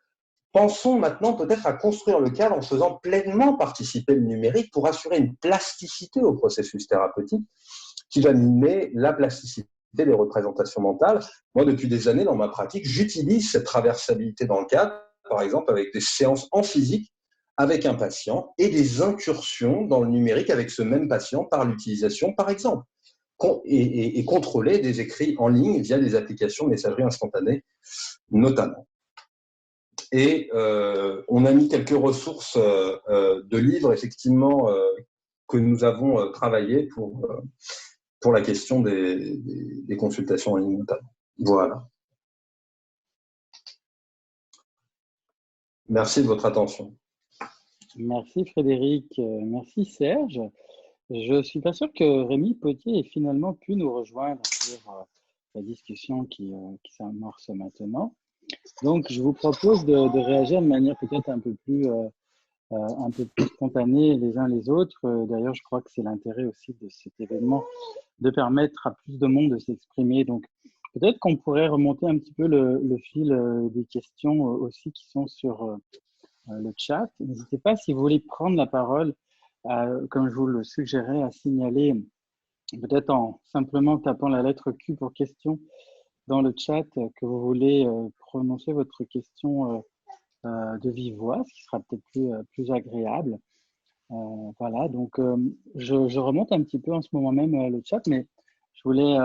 pensons maintenant peut-être à construire le cadre en faisant pleinement participer le numérique pour assurer une plasticité au processus thérapeutique qui va mimer la plasticité des représentations mentales. Moi, depuis des années, dans ma pratique, j'utilise cette traversabilité dans le cadre, par exemple avec des séances en physique avec un patient et des incursions dans le numérique avec ce même patient par l'utilisation, par exemple, et contrôler des écrits en ligne via des applications de messagerie instantanée, notamment. Et on a mis quelques ressources de livres, effectivement, que nous avons travaillé pour la question des consultations en ligne, notamment. Voilà. Merci de votre attention. Merci Frédéric, merci Serge. Je ne suis pas sûr que Rémi Potier ait finalement pu nous rejoindre sur la discussion qui s'amorce maintenant. Donc, je vous propose de réagir de manière peut-être un peu plus spontanée les uns les autres. D'ailleurs, je crois que c'est l'intérêt aussi de cet événement, de permettre à plus de monde de s'exprimer. Donc, peut-être qu'on pourrait remonter un petit peu le fil des questions aussi qui sont sur le chat. N'hésitez pas, si vous voulez prendre la parole, comme je vous le suggérais, à signaler, peut-être en simplement tapant la lettre Q pour question dans le chat, que vous voulez prononcer votre question de vive voix, ce qui sera peut-être plus agréable. Voilà, donc je remonte un petit peu en ce moment même le chat, mais je voulais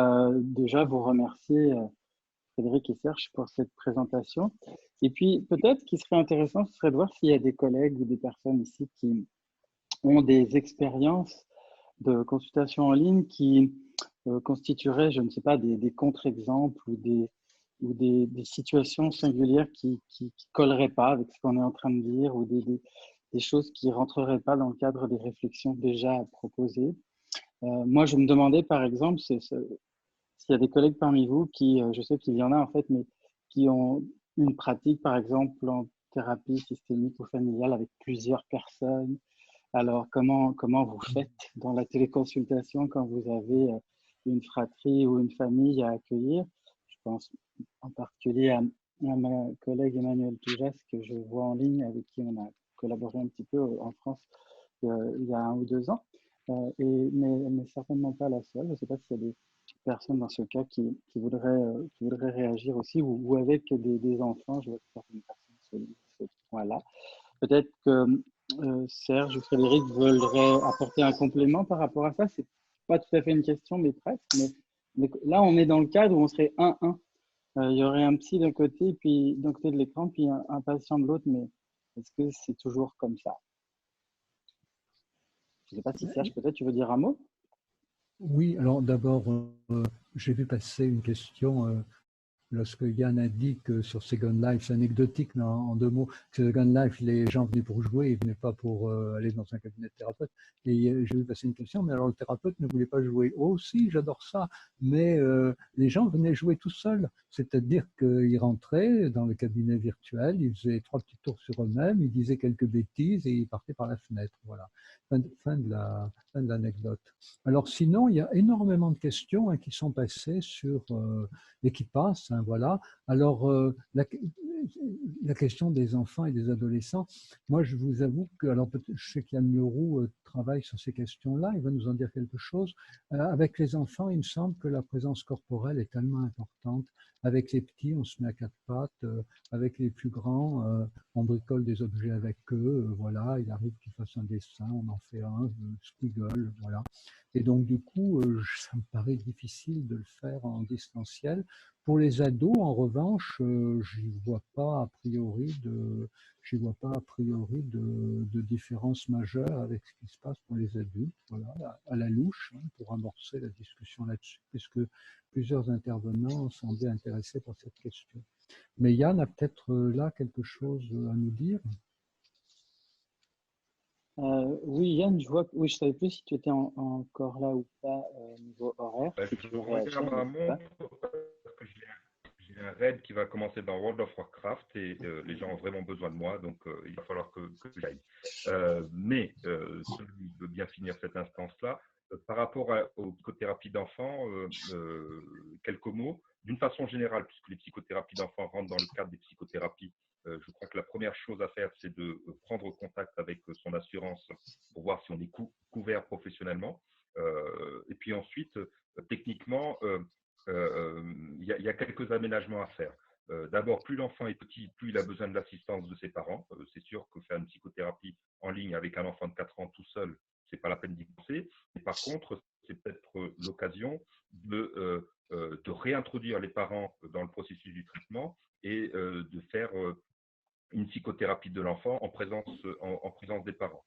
déjà vous remercier, Frédéric et Serge, pour cette présentation. Et puis, peut-être qu'il serait intéressant, ce serait de voir s'il y a des collègues ou des personnes ici qui ont des expériences de consultation en ligne qui constitueraient, je ne sais pas, des contre-exemples ou des situations singulières qui colleraient pas avec ce qu'on est en train de dire, ou des choses qui rentreraient pas dans le cadre des réflexions déjà proposées. Moi, je me demandais, par exemple, s'il y a des collègues parmi vous qui, je sais qu'il y en a en fait, mais qui ont une pratique, par exemple, en thérapie systémique ou familiale avec plusieurs personnes. Alors, comment vous faites dans la téléconsultation quand vous avez une fratrie ou une famille à accueillir? Je pense en particulier à ma collègue Emmanuelle Toujas, que je vois en ligne, avec qui on a collaboré un petit peu en France il y a 1 ou 2 ans. Mais elle n'est certainement pas la seule. Je ne sais pas s'il y a des personnes dans ce cas qui voudraient réagir aussi, ou avec des enfants. Je vois que certaines personnes se point-là. Peut-être que Serge ou Frédéric voudraient apporter un complément par rapport à ça. C'est pas tout à fait une question, mais presque. Mais là, on est dans le cadre où on serait 1-1. Il y aurait un psy d'un côté, puis d'un côté de l'écran, puis un patient de l'autre. Mais est-ce que c'est toujours comme ça? Je ne sais pas si Serge, peut-être tu veux dire un mot? Oui, alors d'abord, j'ai vu passer une question lorsque Yann a dit que sur Second Life, c'est anecdotique, mais en 2 mots, que Second Life, les gens venaient pour jouer, ils ne venaient pas pour aller dans un cabinet de thérapeute. Et j'ai vu passer une question, mais alors le thérapeute ne voulait pas jouer. Oh si, j'adore ça, mais les gens venaient jouer tout seuls. C'est-à-dire qu'ils rentraient dans le cabinet virtuel, ils faisaient 3 petits tours sur eux-mêmes, ils disaient quelques bêtises et ils partaient par la fenêtre. Voilà, fin de l'anecdote. Alors sinon, il y a énormément de questions qui sont passées sur... et qui passent, hein, voilà. Alors, la question des enfants et des adolescents, moi, je vous avoue que, alors, je sais qu'Yann Leroux travaille sur ces questions-là, il va nous en dire quelque chose. Avec les enfants, il me semble que la présence corporelle est tellement importante. Avec les petits, on se met à 4 pattes. Avec les plus grands, on bricole des objets avec eux. Voilà, il arrive qu'ils fassent un dessin, on en fait un, squiggle, voilà. Et donc, du coup, ça me paraît difficile de le faire en distanciel. Pour les ados, en revanche, je n'y vois pas a priori de différence majeure avec ce qui se passe pour les adultes. Voilà, à la louche, hein, pour amorcer la discussion là-dessus, puisque plusieurs intervenants semblaient intéressés par cette question. Mais Yann a peut-être là quelque chose à nous dire. Oui, Yann, je vois que oui, je ne savais plus si tu étais encore là ou pas au niveau horaire. Si tu Je veux réagir, regarde ma n'hésite pas. montre parce que j'ai un raid qui va commencer dans World of Warcraft et les gens ont vraiment besoin de moi, donc il va falloir que j'aille. Mais celui veut bien finir cette instance-là. Par rapport aux psychothérapies d'enfants, quelques mots. D'une façon générale, puisque les psychothérapies d'enfants rentrent dans le cadre des psychothérapies, je crois que la première chose à faire, c'est de prendre contact avec son assurance pour voir si on est couvert professionnellement. Et puis ensuite, techniquement, il y a quelques aménagements à faire. D'abord, plus l'enfant est petit, plus il a besoin de l'assistance de ses parents. C'est sûr que faire une psychothérapie en ligne avec un enfant de 4 ans tout seul, c'est pas la peine d'y penser. Mais par contre, c'est peut-être l'occasion de réintroduire les parents dans le processus du traitement et de faire une psychothérapie de l'enfant en présence des parents.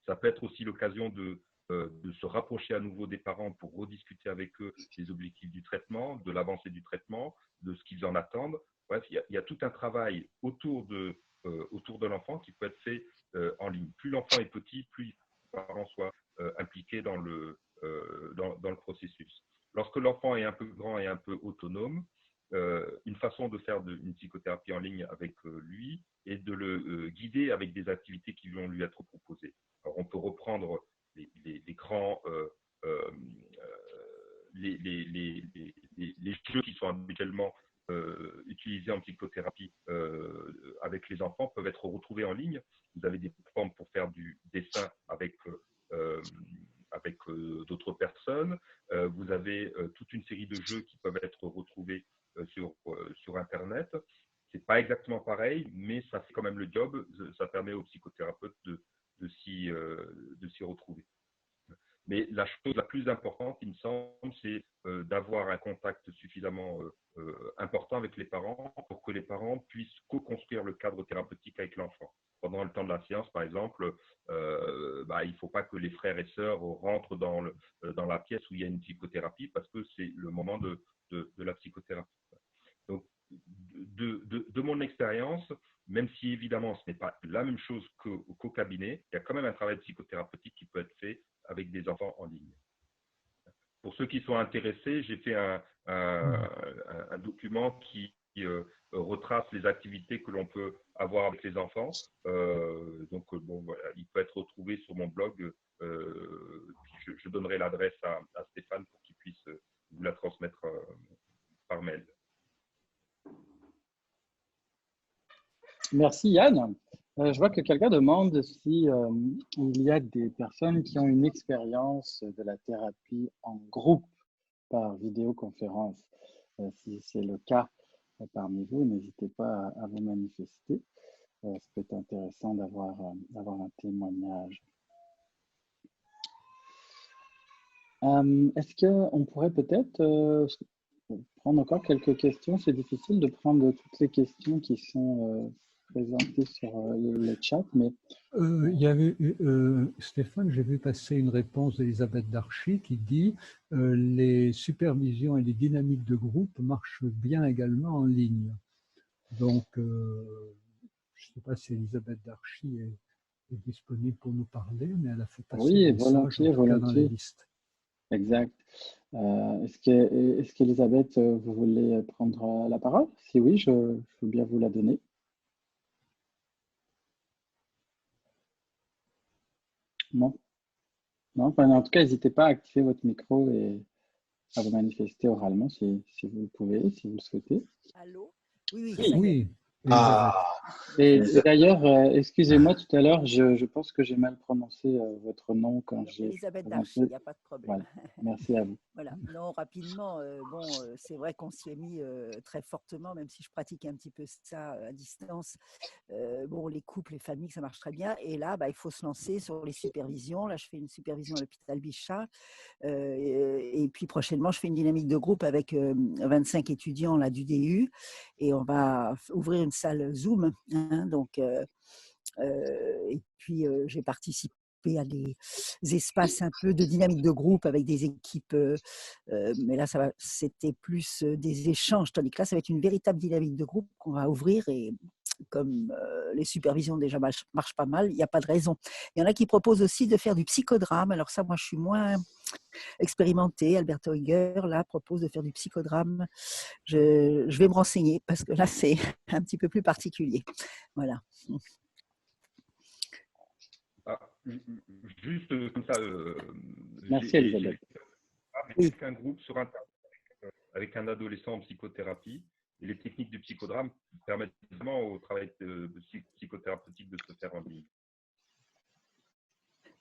Ça peut être aussi l'occasion de se rapprocher à nouveau des parents pour rediscuter avec eux des objectifs du traitement, de l'avancée du traitement, de ce qu'ils en attendent. Bref, il y a tout un travail autour de l'enfant qui peut être fait en ligne. Plus l'enfant est petit, plus les parents soient impliqués dans le processus. Lorsque l'enfant est un peu grand et un peu autonome, une façon de faire une psychothérapie en ligne avec lui est de le guider avec des activités qui vont lui être proposées. Alors, on peut reprendre les grands les jeux qui sont habituellement utilisés en psychothérapie avec les enfants peuvent être retrouvés en ligne. Vous avez des plateformes pour faire du dessin avec d'autres personnes. Vous avez toute une série de jeux qui peuvent être retrouvés sur Internet. C'est pas exactement pareil, mais ça fait quand même le job. Ça permet aux psychothérapeutes de s'y retrouver. Mais la chose la plus importante, il me semble, c'est d'avoir un contact suffisamment important avec les parents pour que les parents puissent co-construire le cadre thérapeutique avec l'enfant. Pendant le temps de la séance, par exemple, il ne faut pas que les frères et sœurs rentrent dans la pièce où il y a une psychothérapie parce que c'est le moment de la psychothérapie. Donc, de mon expérience, même si évidemment ce n'est pas la même chose qu'au cabinet, il y a quand même un travail psychothérapeutique qui peut être fait avec des enfants en ligne. Pour ceux qui sont intéressés, j'ai fait un document qui retrace les activités que l'on peut avoir avec les enfants. Donc, voilà, il peut être retrouvé sur mon blog. Je donnerai l'adresse à Stéphane pour qu'il puisse vous la transmettre par mail. Merci Yann. Je vois que quelqu'un demande si il y a des personnes qui ont une expérience de la thérapie en groupe par vidéoconférence. Si c'est le cas parmi vous, n'hésitez pas à vous manifester. Ça peut être intéressant d'avoir un témoignage. Est-ce qu'on pourrait peut-être prendre encore quelques questions? C'est difficile de prendre toutes les questions qui sont présenter sur le chat, mais il y avait Stéphane, j'ai vu passer une réponse d'Elisabeth Darchy qui dit les supervisions et les dynamiques de groupe marchent bien également en ligne. Donc, je ne sais pas si Elisabeth Darchy est disponible pour nous parler, mais elle a fait passer oui, le message, volontiers, en tout cas dans la volontiers. liste. Exact. Est-ce qu'Elisabeth, vous voulez prendre la parole? Si oui, je veux bien vous la donner. Non? Non, enfin, en tout cas, n'hésitez pas à activer votre micro et à vous manifester oralement si vous le pouvez, si vous le souhaitez. Allô? Oui, Oui. ça y est. Oui, Ah, Et d'ailleurs, excusez-moi tout à l'heure, je pense que j'ai mal prononcé votre nom quand j'ai Elisabeth prononcé. Darchy, il n'y a pas de problème. Voilà, merci à vous. Voilà, non, rapidement, c'est vrai qu'on s'y est mis très fortement, même si je pratique un petit peu ça à distance. Les couples, les familles, ça marche très bien. Et là, il faut se lancer sur les supervisions. Là, je fais une supervision à l'hôpital Bichat. Et puis prochainement, je fais une dynamique de groupe avec 25 étudiants là, du DU. Et on va ouvrir une salle Zoom. Et puis, j'ai participé à des espaces un peu de dynamique de groupe avec des équipes, mais là, c'était plus des échanges, tandis que là, ça va être une véritable dynamique de groupe qu'on va ouvrir et comme les supervisions déjà marchent pas mal, il n'y a pas de raison. Il y en a qui proposent aussi de faire du psychodrame. Alors ça, moi, je suis moins expérimentée. Alberto Higuer, là, propose de faire du psychodrame. Je vais me renseigner parce que là, c'est un petit peu plus particulier. Voilà. Juste comme ça, merci Elisabeth. J'ai fait un groupe sur Internet avec un adolescent en psychothérapie. Et les techniques du psychodrame permettent vraiment au travail psychothérapeutique de se faire en ligne.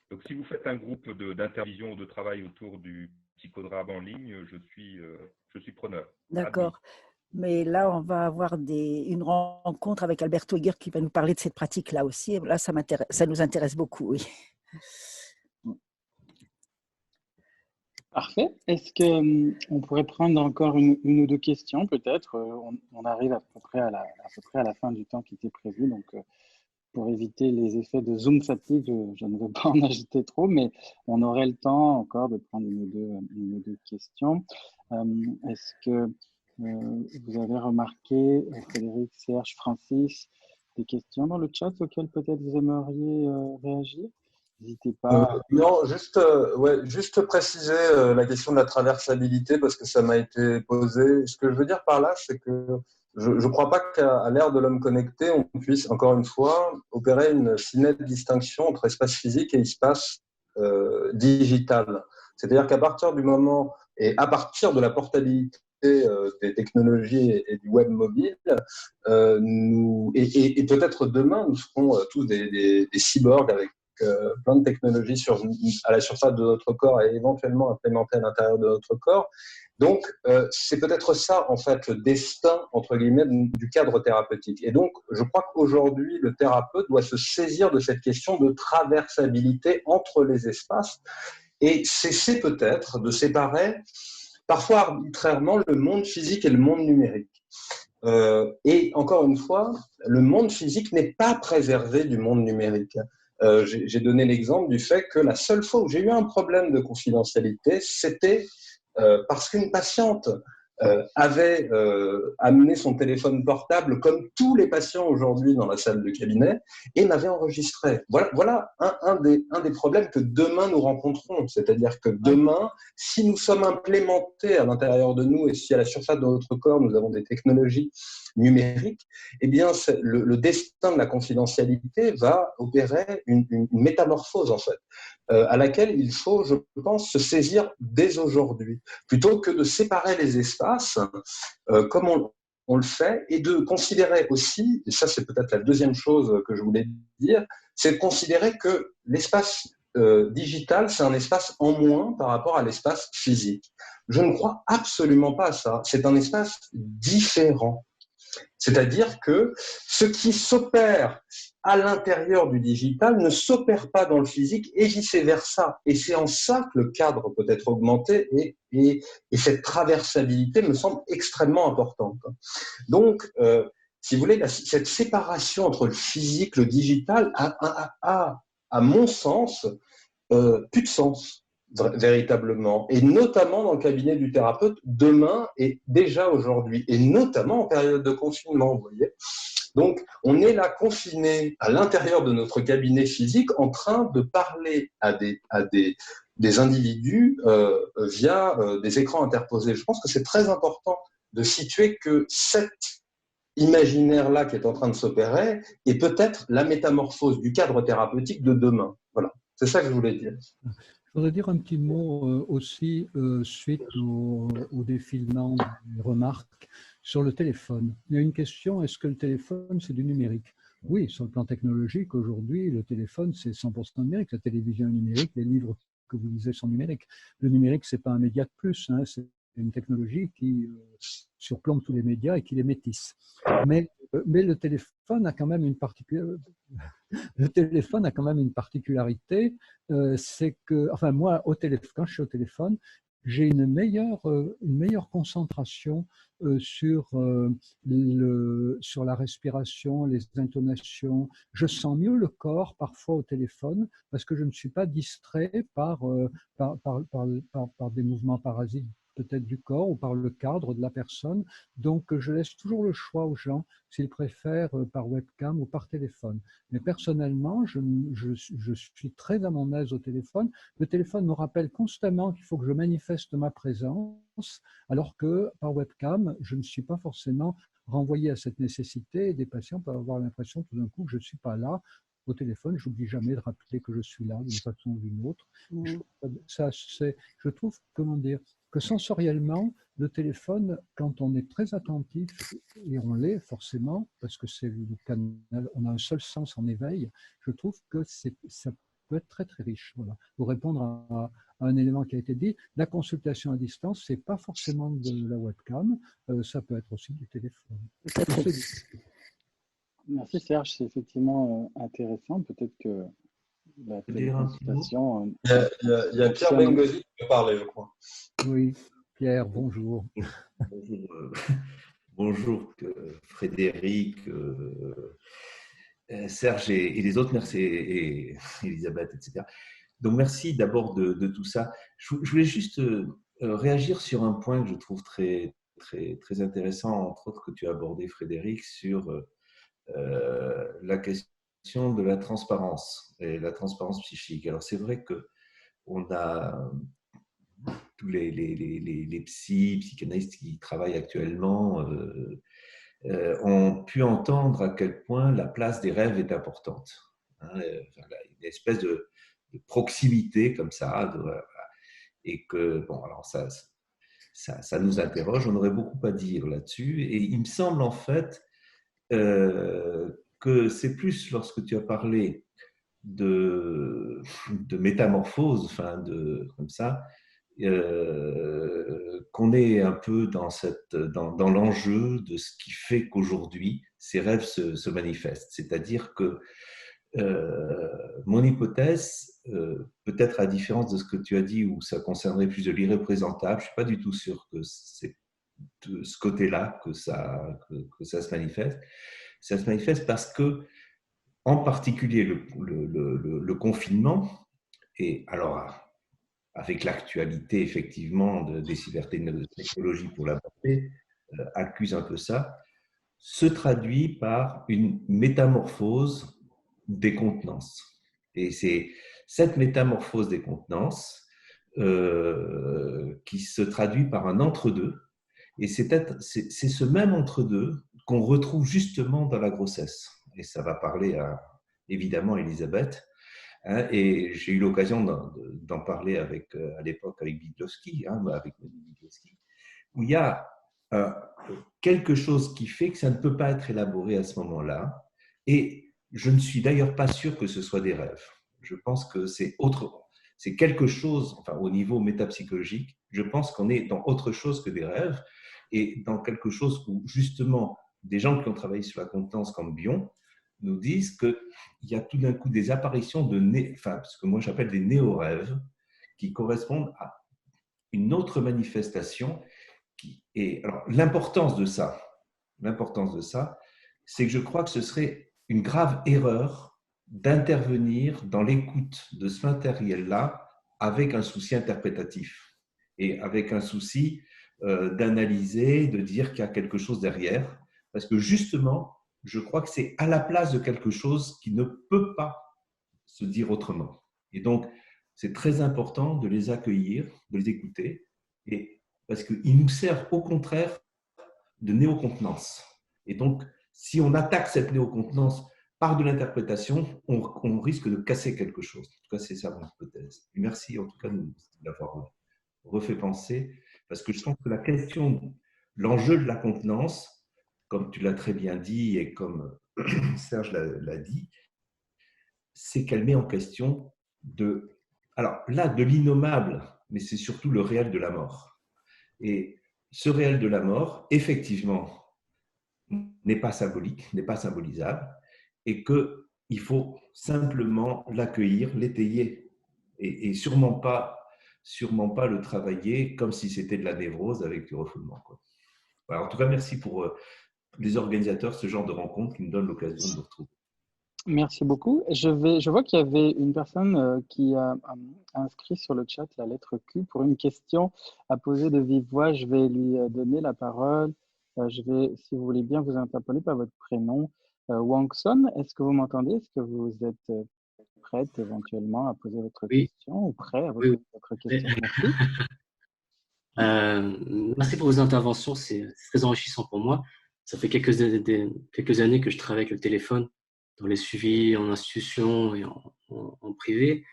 Donc, si vous faites un groupe d'intervision ou de travail autour du psychodrame en ligne, je suis preneur. D'accord. Mais là, on va avoir une rencontre avec Alberto Higuer qui va nous parler de cette pratique-là aussi. Et là, ça nous intéresse beaucoup, oui. Parfait. Est-ce qu'on pourrait prendre encore une ou deux questions, peut-être? On arrive à peu près à la fin du temps qui était prévu. Donc, pour éviter les effets de Zoom fatigue, je ne veux pas en ajouter trop, mais on aurait le temps encore de prendre une ou deux questions. Est-ce que vous avez remarqué, Frédéric, Serge, Francis, des questions dans le chat auxquelles peut-être vous aimeriez réagir? N'hésitez pas. Non, juste préciser la question de la traversabilité parce que ça m'a été posé. Ce que je veux dire par là, c'est que je ne crois pas qu'à l'ère de l'homme connecté, on puisse, encore une fois, opérer une si nette distinction entre espace physique et espace digital. C'est-à-dire qu'à partir du moment et à partir de la portabilité des technologies et du web mobile, et peut-être demain, nous serons tous des cyborgs avec plein de technologies à la surface de notre corps et éventuellement implémentées à l'intérieur de notre corps. Donc, c'est peut-être ça, en fait, le destin, entre guillemets, du cadre thérapeutique. Et donc, je crois qu'aujourd'hui, le thérapeute doit se saisir de cette question de traversabilité entre les espaces et cesser peut-être de séparer, parfois arbitrairement, le monde physique et le monde numérique. Et encore une fois, le monde physique n'est pas préservé du monde numérique. J'ai donné l'exemple du fait que la seule fois où j'ai eu un problème de confidentialité, c'était parce qu'une patiente avait amené son téléphone portable, comme tous les patients aujourd'hui dans la salle de cabinet, et m'avait enregistré. Voilà un des problèmes que demain nous rencontrons. C'est-à-dire que demain, si nous sommes implémentés à l'intérieur de nous et si à la surface de notre corps, nous avons des technologies numériques, eh bien, le destin de la confidentialité va opérer une métamorphose, en fait, à laquelle il faut, je pense, se saisir dès aujourd'hui, plutôt que de séparer les espaces, comme on le fait, et de considérer aussi, et ça c'est peut-être la deuxième chose que je voulais dire, c'est de considérer que l'espace digital, c'est un espace en moins par rapport à l'espace physique. Je ne crois absolument pas à ça. C'est un espace différent. C'est-à-dire que ce qui s'opère à l'intérieur du digital ne s'opère pas dans le physique et vice-versa. Et c'est en ça que le cadre peut être augmenté et cette traversabilité me semble extrêmement importante. Donc, si vous voulez, cette séparation entre le physique, le digital à mon sens, plus de sens, véritablement. Et notamment dans le cabinet du thérapeute, demain et déjà aujourd'hui, et notamment en période de confinement, vous voyez. Donc, on est là confiné à l'intérieur de notre cabinet physique en train de parler à des individus via des écrans interposés. Je pense que c'est très important de situer que cet imaginaire-là qui est en train de s'opérer est peut-être la métamorphose du cadre thérapeutique de demain. Voilà, c'est ça que je voulais dire. Je voudrais dire un petit mot aussi suite au défilement des remarques sur le téléphone. Il y a une question, est-ce que le téléphone, c'est du numérique? Oui, sur le plan technologique, aujourd'hui, le téléphone, c'est 100% numérique. La télévision est numérique, les livres que vous lisez sont numériques. Le numérique, ce n'est pas un média de plus, hein, c'est une technologie qui surplombe tous les médias et qui les métisse. Mais le téléphone a quand même une particularité. Le téléphone a quand même une particularité, c'est que, enfin moi, quand je suis au téléphone, j'ai une meilleure concentration sur la respiration, les intonations. Je sens mieux le corps parfois au téléphone parce que je ne suis pas distrait par des mouvements parasites peut-être du corps ou par le cadre de la personne. Donc, je laisse toujours le choix aux gens s'ils préfèrent par webcam ou par téléphone. Mais personnellement, je suis très à mon aise au téléphone. Le téléphone me rappelle constamment qu'il faut que je manifeste ma présence, alors que par webcam, je ne suis pas forcément renvoyé à cette nécessité et des patients peuvent avoir l'impression tout d'un coup que je ne suis pas là. Au téléphone, je n'oublie jamais de rappeler que je suis là d'une façon ou d'une autre. Je trouve, comment dire, que sensoriellement, le téléphone, quand on est très attentif, et on l'est forcément, parce que c'est le canal, on a un seul sens en éveil, je trouve que ça peut être très très riche. Voilà. Pour répondre à un élément qui a été dit, la consultation à distance, ce n'est pas forcément de la webcam, ça peut être aussi du téléphone. Merci Serge, c'est effectivement intéressant. Peut-être que la téléconsultation. Il y a Pierre Bengozi qui peut parler, je crois. Oui, Pierre, bonjour. Bonjour Frédéric, Serge et les autres, merci, et Elisabeth, etc. Donc merci d'abord de tout ça. Je voulais juste réagir sur un point que je trouve très, très, très intéressant, entre autres que tu as abordé, Frédéric, sur la question de la transparence et la transparence psychique. Alors c'est vrai qu'on a tous les psychanalystes qui travaillent actuellement ont pu entendre à quel point la place des rêves est importante. Une espèce de proximité comme ça, et que, bon, alors ça nous interroge, on aurait beaucoup à dire là-dessus, et il me semble en fait que c'est plus lorsque tu as parlé de métamorphose, comme ça, qu'on est un peu dans l'enjeu de ce qui fait qu'aujourd'hui, ces rêves se manifestent. C'est-à-dire que mon hypothèse, peut-être à différence de ce que tu as dit, où ça concernerait plus de l'irreprésentable, je ne suis pas du tout sûr que c'est de ce côté-là que ça se manifeste. Ça se manifeste parce que, en particulier, le confinement, et alors avec l'actualité effectivement des cybertechnologies pour l'aborder, accuse un peu ça, se traduit par une métamorphose des contenances. Et c'est cette métamorphose des contenances qui se traduit par un entre-deux. Et c'est ce même entre-deux qu'on retrouve justement dans la grossesse. Et ça va parler évidemment à Elisabeth. Et j'ai eu l'occasion d'en parler à l'époque avec Biglowski, avec Biglowski, où il y a quelque chose qui fait que ça ne peut pas être élaboré à ce moment-là. Et je ne suis d'ailleurs pas sûr que ce soit des rêves. Je pense que c'est quelque chose, enfin au niveau métapsychologique, je pense qu'on est dans autre chose que des rêves et dans quelque chose où justement des gens qui ont travaillé sur la contenance comme Bion nous disent qu'il y a tout d'un coup des apparitions ce que moi j'appelle des néo-rêves qui correspondent à une autre manifestation. Alors, l'importance de ça, c'est que je crois que ce serait une grave erreur d'intervenir dans l'écoute de ce matériel-là avec un souci interprétatif et avec un souci d'analyser, de dire qu'il y a quelque chose derrière. Parce que justement, je crois que c'est à la place de quelque chose qui ne peut pas se dire autrement. Et donc, c'est très important de les accueillir, de les écouter, et parce qu'ils nous servent au contraire de néocontenance. Et donc, si on attaque cette néocontenance par de l'interprétation, on risque de casser quelque chose. En tout cas, c'est ça mon hypothèse. Et merci en tout cas de l'avoir refait penser, parce que je pense que la question, l'enjeu de la contenance, comme tu l'as très bien dit et comme Serge l'a dit, c'est qu'elle met en question alors là, de l'innommable, mais c'est surtout le réel de la mort. Et ce réel de la mort, effectivement, n'est pas symbolique, n'est pas symbolisable, et qu'il faut simplement l'accueillir, l'étayer, et sûrement pas le travailler comme si c'était de la névrose avec du refoulement, quoi. Voilà, en tout cas, merci pour les organisateurs, ce genre de rencontres qui nous donnent l'occasion de nous retrouver. Merci beaucoup. Je vois qu'il y avait une personne qui a inscrit sur le chat la lettre Q pour une question à poser de vive voix. Je vais lui donner la parole. Je vais, si vous voulez bien, vous interpeller par votre prénom. Wang Son, est-ce que vous m'entendez? Est-ce que vous êtes prête éventuellement à poser votre question ou prêt à poser votre question? Merci. Merci pour vos interventions, c'est très enrichissant pour moi. Ça fait quelques années que je travaille avec le téléphone dans les suivis en institution et en privé.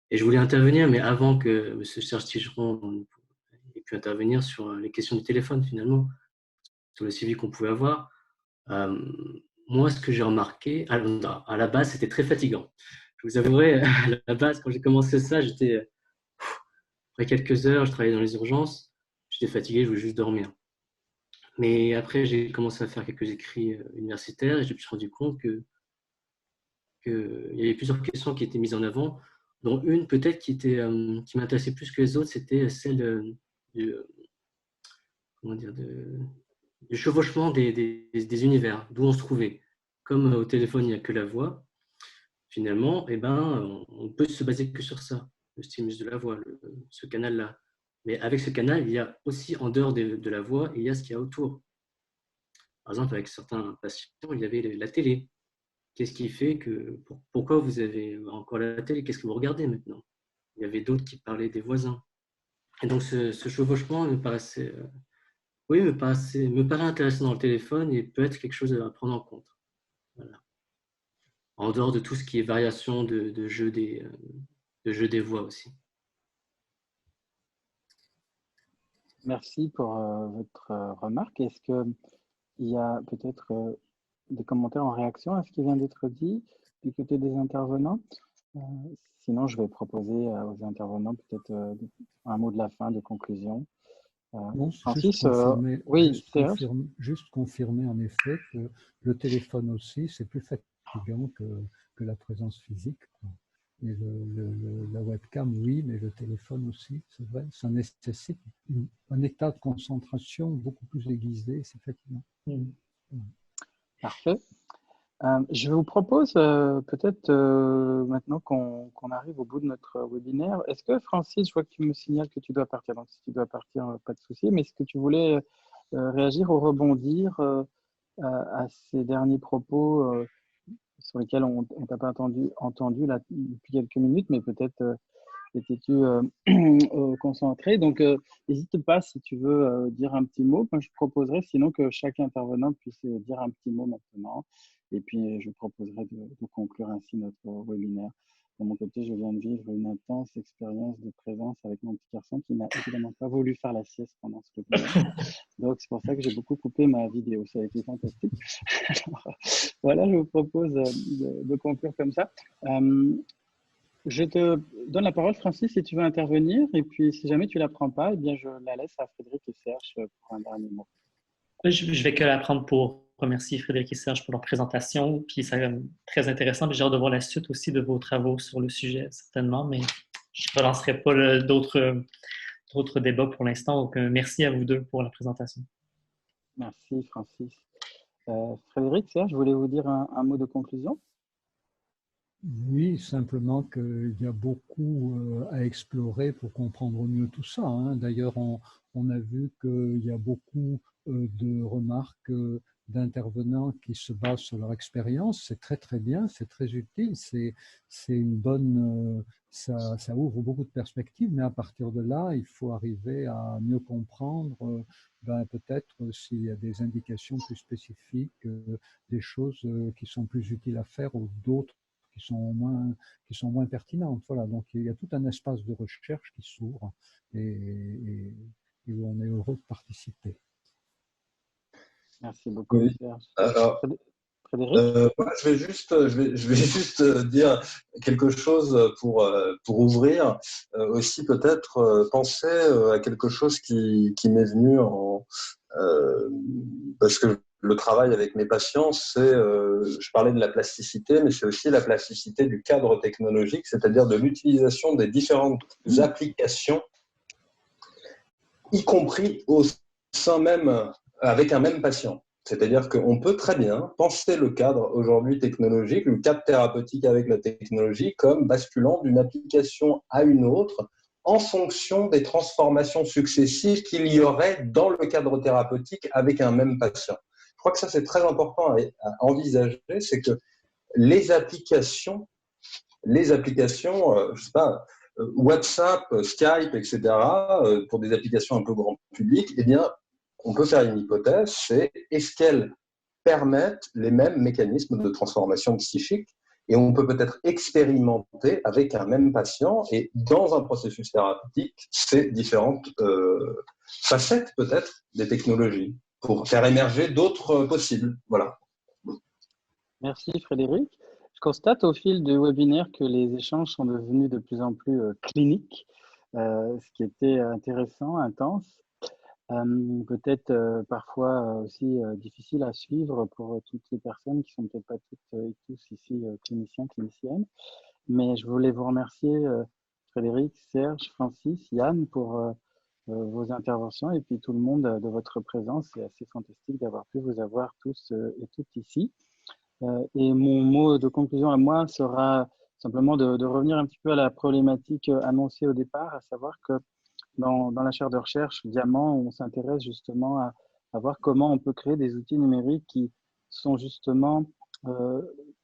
Et je voulais intervenir, mais avant que M. Serge Tigeron ait pu intervenir sur les questions du téléphone, finalement, sur le suivi qu'on pouvait avoir. Moi, ce que j'ai remarqué, à la base, c'était très fatigant. Je vous avouerai, à la base, quand j'ai commencé ça, j'étais, après quelques heures, je travaillais dans les urgences, j'étais fatigué, je voulais juste dormir. Mais après, j'ai commencé à faire quelques écrits universitaires et je me suis rendu compte qu'il y avait plusieurs questions qui étaient mises en avant, dont une peut-être qui m'intéressait plus que les autres, c'était celle du chevauchement des univers, d'où on se trouvait. Comme au téléphone, il n'y a que la voix, finalement, on peut se baser que sur ça, le stimulus de la voix, ce canal-là. Mais avec ce canal, il y a aussi, en dehors de la voix, il y a ce qu'il y a autour. Par exemple, avec certains patients, il y avait la télé. Qu'est-ce qui fait que... Pourquoi vous avez encore la télé? Qu'est-ce que vous regardez maintenant? Il y avait d'autres qui parlaient des voisins. Et donc, ce chevauchement me paraissait... me paraît intéressant dans le téléphone et peut être quelque chose à prendre en compte. Voilà. En dehors de tout ce qui est variation de jeu des voix aussi. Merci pour votre remarque. Est-ce qu'il y a peut-être des commentaires en réaction à ce qui vient d'être dit du côté des intervenants? Sinon, je vais proposer aux intervenants peut-être un mot de la fin, de conclusion. Non, Francis, juste confirmer en effet que le téléphone aussi, c'est plus fatigant que la présence physique, quoi. Et la webcam, oui, mais le téléphone aussi, c'est vrai, ça nécessite un état de concentration beaucoup plus aiguisé, c'est fatigant. Parfait. Je vous propose peut-être maintenant qu'on arrive au bout de notre webinaire. Est-ce que Francis, je vois que tu me signales que tu dois partir, donc si tu dois partir, pas de souci, mais est-ce que tu voulais réagir ou rebondir à ces derniers propos sur lesquels on ne t'a pas entendu là, depuis quelques minutes, mais peut-être étais-tu concentré. Donc, n'hésite pas si tu veux dire un petit mot. Moi, je proposerais sinon que chaque intervenant puisse dire un petit mot maintenant. Et puis, je proposerai de conclure ainsi notre webinaire. De mon côté, je viens de vivre une intense expérience de présence avec mon petit garçon qui n'a évidemment pas voulu faire la sieste pendant ce webinaire. Donc, c'est pour ça que j'ai beaucoup coupé ma vidéo. Ça a été fantastique. Alors, voilà, je vous propose de conclure comme ça. Je te donne la parole, Francis, si tu veux intervenir. Et puis, si jamais tu ne la prends pas, eh bien, je la laisse à Frédéric et Serge pour un dernier mot. Je vais que la prendre pour remercier Frédéric et Serge pour leur présentation. Puis, c'est très intéressant. J'ai hâte de voir la suite aussi de vos travaux sur le sujet, certainement. Mais je ne relancerai pas d'autres débats pour l'instant. Donc, merci à vous deux pour la présentation. Merci, Francis. Frédéric, Serge, je voulais vous dire un mot de conclusion. Oui, simplement qu'il y a beaucoup à explorer pour comprendre mieux tout ça, hein. D'ailleurs, on a vu qu'il y a beaucoup de remarques d'intervenants qui se basent sur leur expérience. C'est très très bien, c'est très utile, c'est une bonne, ça ouvre beaucoup de perspectives, mais à partir de là, il faut arriver à mieux comprendre peut-être s'il y a des indications plus spécifiques, des choses qui sont plus utiles à faire ou d'autres qui sont moins pertinentes. Voilà, donc il y a tout un espace de recherche qui s'ouvre et où on est heureux de participer. Merci beaucoup, Oui. Serge. Alors, Frédéric, je vais juste dire quelque chose pour ouvrir. Aussi peut-être penser à quelque chose qui m'est venu parce que le travail avec mes patients, je parlais de la plasticité, mais c'est aussi la plasticité du cadre technologique, c'est-à-dire de l'utilisation des différentes applications, y compris au sein même, avec un même patient. C'est-à-dire qu'on peut très bien penser le cadre aujourd'hui technologique, le cadre thérapeutique avec la technologie, comme basculant d'une application à une autre en fonction des transformations successives qu'il y aurait dans le cadre thérapeutique avec un même patient. Je crois que ça, c'est très important à envisager, c'est que les applications, je sais pas, WhatsApp, Skype, etc., pour des applications un peu grand public, eh bien, on peut faire une hypothèse, c'est est-ce qu'elles permettent les mêmes mécanismes de transformation psychique, et on peut peut-être expérimenter avec un même patient et dans un processus thérapeutique ces différentes facettes peut-être des technologies pour faire émerger d'autres possibles. Voilà. merci Frédéric. Je constate au fil du webinaire que les échanges sont devenus de plus en plus cliniques, ce qui était intéressant, intense. Peut-être parfois aussi difficile à suivre pour toutes les personnes qui sont peut-être pas toutes et tous ici cliniciens, cliniciennes. Mais je voulais vous remercier Frédéric, Serge, Francis, Yann pour vos interventions et puis tout le monde de votre présence. C'est assez fantastique d'avoir pu vous avoir tous et toutes ici. Et mon mot de conclusion à moi sera simplement de revenir un petit peu à la problématique annoncée au départ, à savoir que dans la chaire de recherche Diamant, on s'intéresse justement à voir comment on peut créer des outils numériques qui sont justement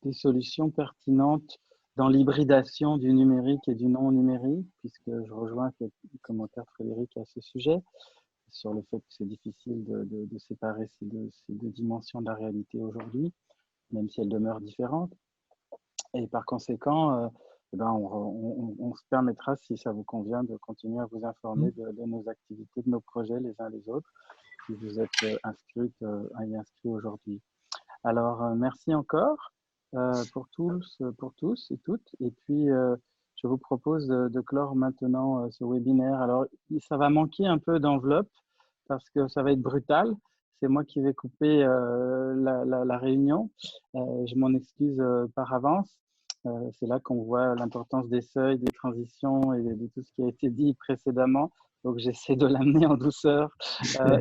des solutions pertinentes dans l'hybridation du numérique et du non numérique, puisque je rejoins le commentaire de Frédéric à ce sujet, sur le fait que c'est difficile de séparer ces deux dimensions de la réalité aujourd'hui, même si elles demeurent différentes. Et par conséquent, on se permettra, si ça vous convient, de continuer à vous informer de nos activités, de nos projets les uns les autres, si vous êtes inscrits aujourd'hui. Alors, merci encore pour tous et toutes. Et puis, je vous propose de clore maintenant ce webinaire. Alors, ça va manquer un peu d'enveloppe parce que ça va être brutal. C'est moi qui vais couper la réunion. Je m'en excuse par avance. C'est là qu'on voit l'importance des seuils, des transitions et de tout ce qui a été dit précédemment. Donc, j'essaie de l'amener en douceur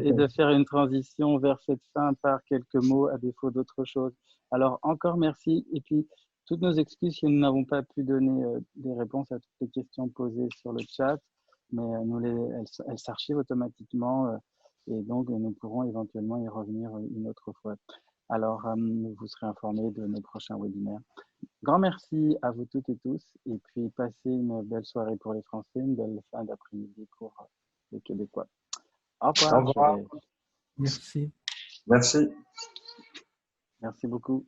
et de faire une transition vers cette fin par quelques mots à défaut d'autre chose. Alors, encore merci. Et puis, toutes nos excuses si nous n'avons pas pu donner des réponses à toutes les questions posées sur le chat, mais elles s'archivent automatiquement et donc nous pourrons éventuellement y revenir une autre fois. Alors, vous serez informés de nos prochains webinaires. Grand merci à vous toutes et tous et puis passez une belle soirée pour les Français, une belle fin d'après-midi pour les Québécois. Au revoir. Au revoir. Merci. Merci. Merci beaucoup.